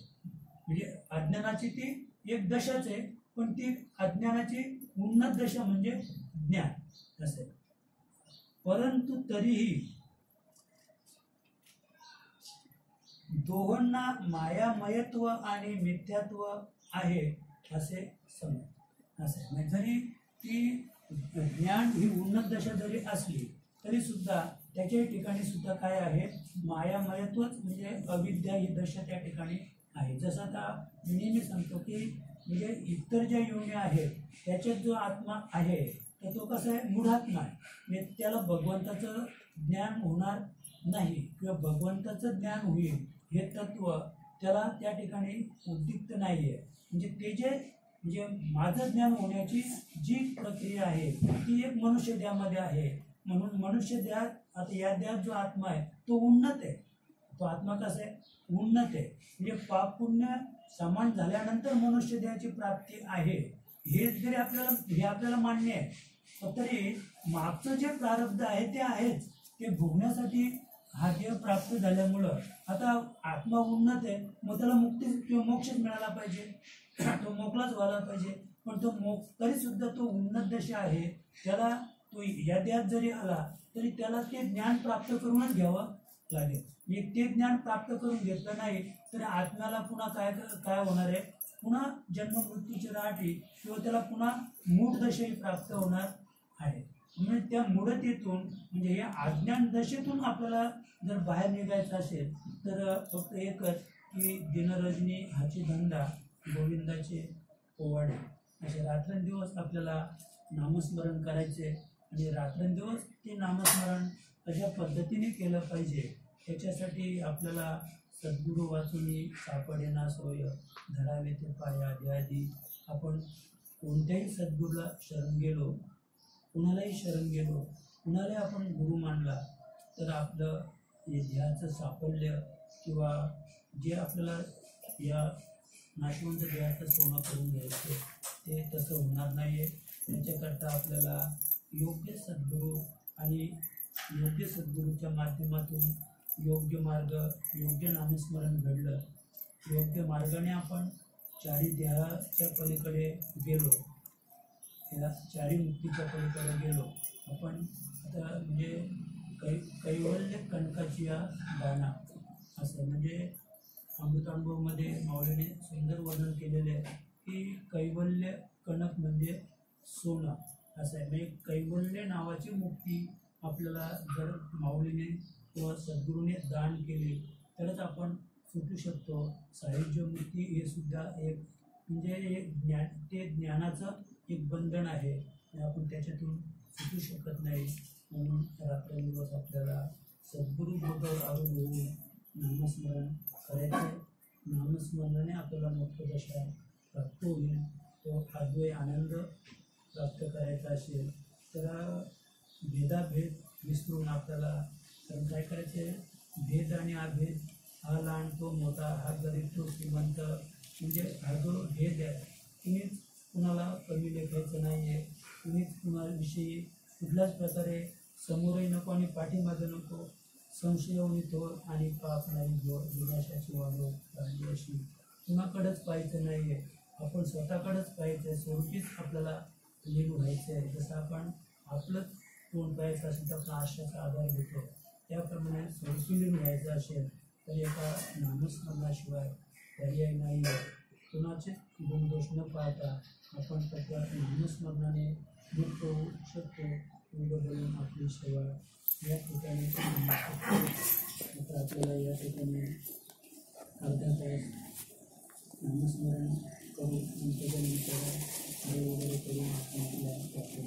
म्हणजे अज्ञानाची ती एक दशाच आहे, पण ती अज्ञानाची उन्नत दशा म्हणजे ज्ञान असं आहे. परंतु तरीही दोहोंना मायामयत्व आणि मिथ्यात्व आहे असे समज असं आहे. म्हणजे जरी ती ज्ञान ही उन्नत दशा जरी असली तरी सुद्धा त्याच्या ठिकाणी सुद्धा काय आहे? मायामयत्वच म्हणजे अविद्या ही दशा त्या ठिकाणी आहे. जसं आता मी नेहमी सांगतो की म्हणजे इतर ज्या योन्या आहेत त्याच्यात जो आत्मा आहे तर तो कसा आहे? मूढात्मा आहे. म्हणजे त्याला भगवंताचं ज्ञान होणार नाही किंवा भगवंताचं ज्ञान होईल हे तत्व त्याला त्या ठिकाणी उद्युक्त नाही आहे. म्हणजे ते जे म्हणजे माझं ज्ञान होण्याची जी प्रक्रिया आहे ती एक मनुष्य देहामध्ये आहे. म्हणून मनुष्य देहात आता या देहात जो आत्मा आहे तो उन्नत आहे. तो आत्मा कसा आहे? उन्नत आहे. म्हणजे पाप पुण्य समान झाल्यानंतर मनुष्य देहाची प्राप्ती आहे हे जरी आपल्याला मान्य आहे, तरी मागचं जे प्रारब्ध आहे ते आहेच. ते भोगण्यासाठी हा देह प्राप्त झाल्यामुळं आता आत्मा उन्नत आहे, मग त्याला मुक्ती किंवा मोक्षच मिळाला पाहिजे, तो मोकळाच व्हायला पाहिजे. पण तो तरी सुद्धा तो उन्नत दशा आहे. त्याला तो या देहात जरी आला तरी त्याला ते ज्ञान प्राप्त करूनच घ्यावं लागेल. ते ज्ञान प्राप्त करून घेतलं नाही तर आत्म्याला पुन्हा काय होणार आहे? पुन्हा जन्म मृत्यूची राहटी किंवा त्याला पुन्हा मूढ दशाही प्राप्त होणार आहे. म्हणजे त्या मूढतेतून म्हणजे या अज्ञान दशेतून आपल्याला जर बाहेर निघायचं असेल तर फक्त एकच की दिनरजनी हाची धंदा गोविंदाचे पोवाडे असे रात्रंदिवस आपल्याला नामस्मरण करायचे. आणि रात्रंदिवस ते नामस्मरण कशा पद्धतीने केलं पाहिजे त्याच्यासाठी आपल्याला सद्गुरू वाचूनी सापडे ना सोय धरावे ते पाय आधी आधी. आपण कोणत्याही सद्गुरूला शरण गेलो, कुणालाही शरण गेलो, कुणालाही आपण गुरु मानला तर आपलं हे ध्येयाचं साफल्य किंवा जे आपल्याला या नाशवंत ध्येयाचं सोनं करून घ्यायचं ते तसं होणार नाही आहे. त्याच्याकरता आपल्याला योग्य सद्गुरू आणि योग्य सद्गुरूच्या माध्यमातून योग्य मार्ग, योग्य नामस्मरण घडलं, योग्य मार्गाने आपण चारी देहाच्या पलीकडे गेलो, या चारी मुक्तीच्या पलीकडे गेलो. आपण आता म्हणजे कैवल्य कणकाची या दाना असं म्हणजे अमृतानुभवमध्ये माऊलीने सुंदर वर्णन केलेले आहे की कैवल्य कणक म्हणजे सोनं असं आहे. म्हणजे कैवल्य नावाची मुक्ती आपल्याला जर माऊलीने किंवा सद्गुरूने दान केली तरच आपण सुटू शकतो. सायुज्य मुक्ती हे सुद्धा एक म्हणजे एक ते ज्ञानाचं एक बंधन आहे. आपण त्याच्यातून सुटू शकत नाही. म्हणून रात्रंदिवस आपल्याला सद्गुरू बोधावर अवलंबून नामस्मरण करायचं. नामस्मरणाने आपल्याला मोक्षदशा प्राप्त होईल. तो अद्वैत आनंद प्राप्त करायचा असेल तर भेदाभेद विसरून आपल्याला तर काय करायचे, भेद आणि अभेद, हा लहान तो मोठा, हा गरीब तो श्रीमंत, म्हणजे हा जो भेद आहे कुणीच कुणाला कमी लेखायचं नाही आहे. कुणीच कुणाविषयी कुठल्याच प्रकारे समोरही नको आणि पाठीमागं नको. संशयवनी थोर आणि पाप नाही जोर, विनाशाची वागणूक काढली अशी कुणाकडेच पाहायचं नाही आहे. आपण स्वतःकडेच पाहायचं आहे. स्वरूपीच आपल्याला लीन व्हायचं आहे. जसं आपण आपलंच तोंड पाहायचं असेल तर आपण आश्रयाचा आधार घेतो, त्याप्रमाणे स्वरूपी लीन व्हायचं असेल तर एका नामस्मरणाशिवाय पर्याय नाही आहे. कुणाचे गुणदोष न पाहता आपण फक्त नामस्मरणाने मुक्त होऊ शकतो. एवढं बोलून आपली सेवा या ठिकाणी आता आपल्याला या ठिकाणी अर्धा तास नामस्मरण करू आणि त्याच्यानंतर वगैरे करून आपण आपल्या